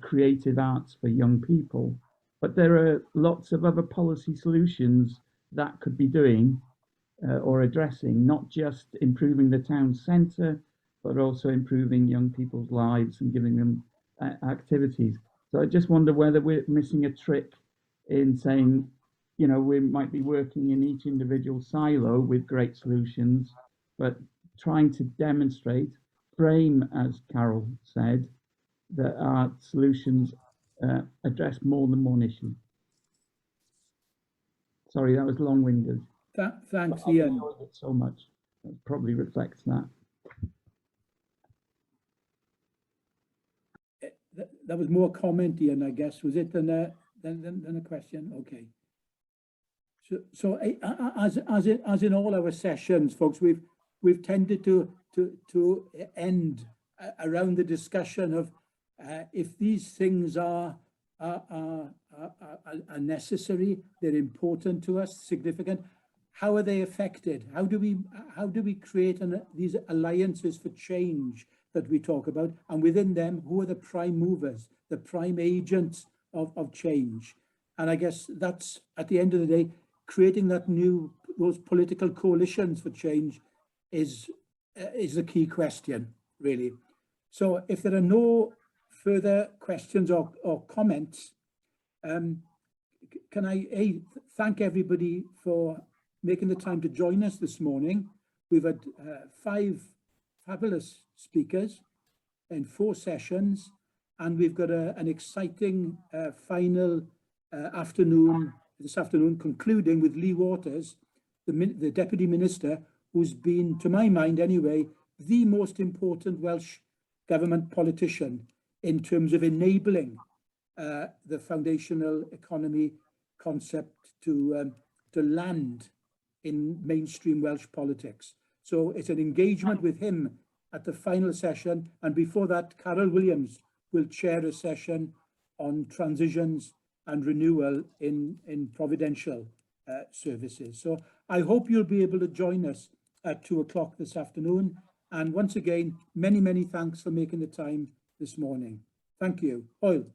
S11: creative arts for young people. But there are lots of other policy solutions that could be doing or addressing, not just improving the town centre, but also improving young people's lives and giving them activities. So I just wonder whether we're missing a trick in saying, you know, we might be working in each individual silo with great solutions, but trying to demonstrate, frame, as Carol said, that our solutions address more than one issue. Sorry, that was long-winded.
S1: Thanks,
S11: I
S1: Ian.
S11: enjoyed it so much. That probably reflects that.
S1: That was more comment, Ian, I guess, was it, than a question? Okay. So as in all our sessions, folks, we've tended to end around the discussion of if these things are necessary, they're important to us, significant. How are they affected? How do we create these alliances for change that we talk about? And within them, who are the prime movers, the prime agents of change? And I guess that's, at the end of the day, creating those political coalitions for change is the key question, really. So if there are no further questions or comments, can I thank everybody for making the time to join us this morning. We've had 5 fabulous speakers in 4 sessions, and we've got an exciting final afternoon this afternoon, concluding with Lee Waters, the Deputy Minister, who's been, to my mind anyway, the most important Welsh government politician in terms of enabling the foundational economy concept to land in mainstream Welsh politics. So it's an engagement with him at the final session. And before that, Carol Williams will chair a session on transitions and renewal in providential services. So I hope you'll be able to join us at 2 o'clock this afternoon. And once again, many, many thanks for making the time this morning. Thank you. Oil.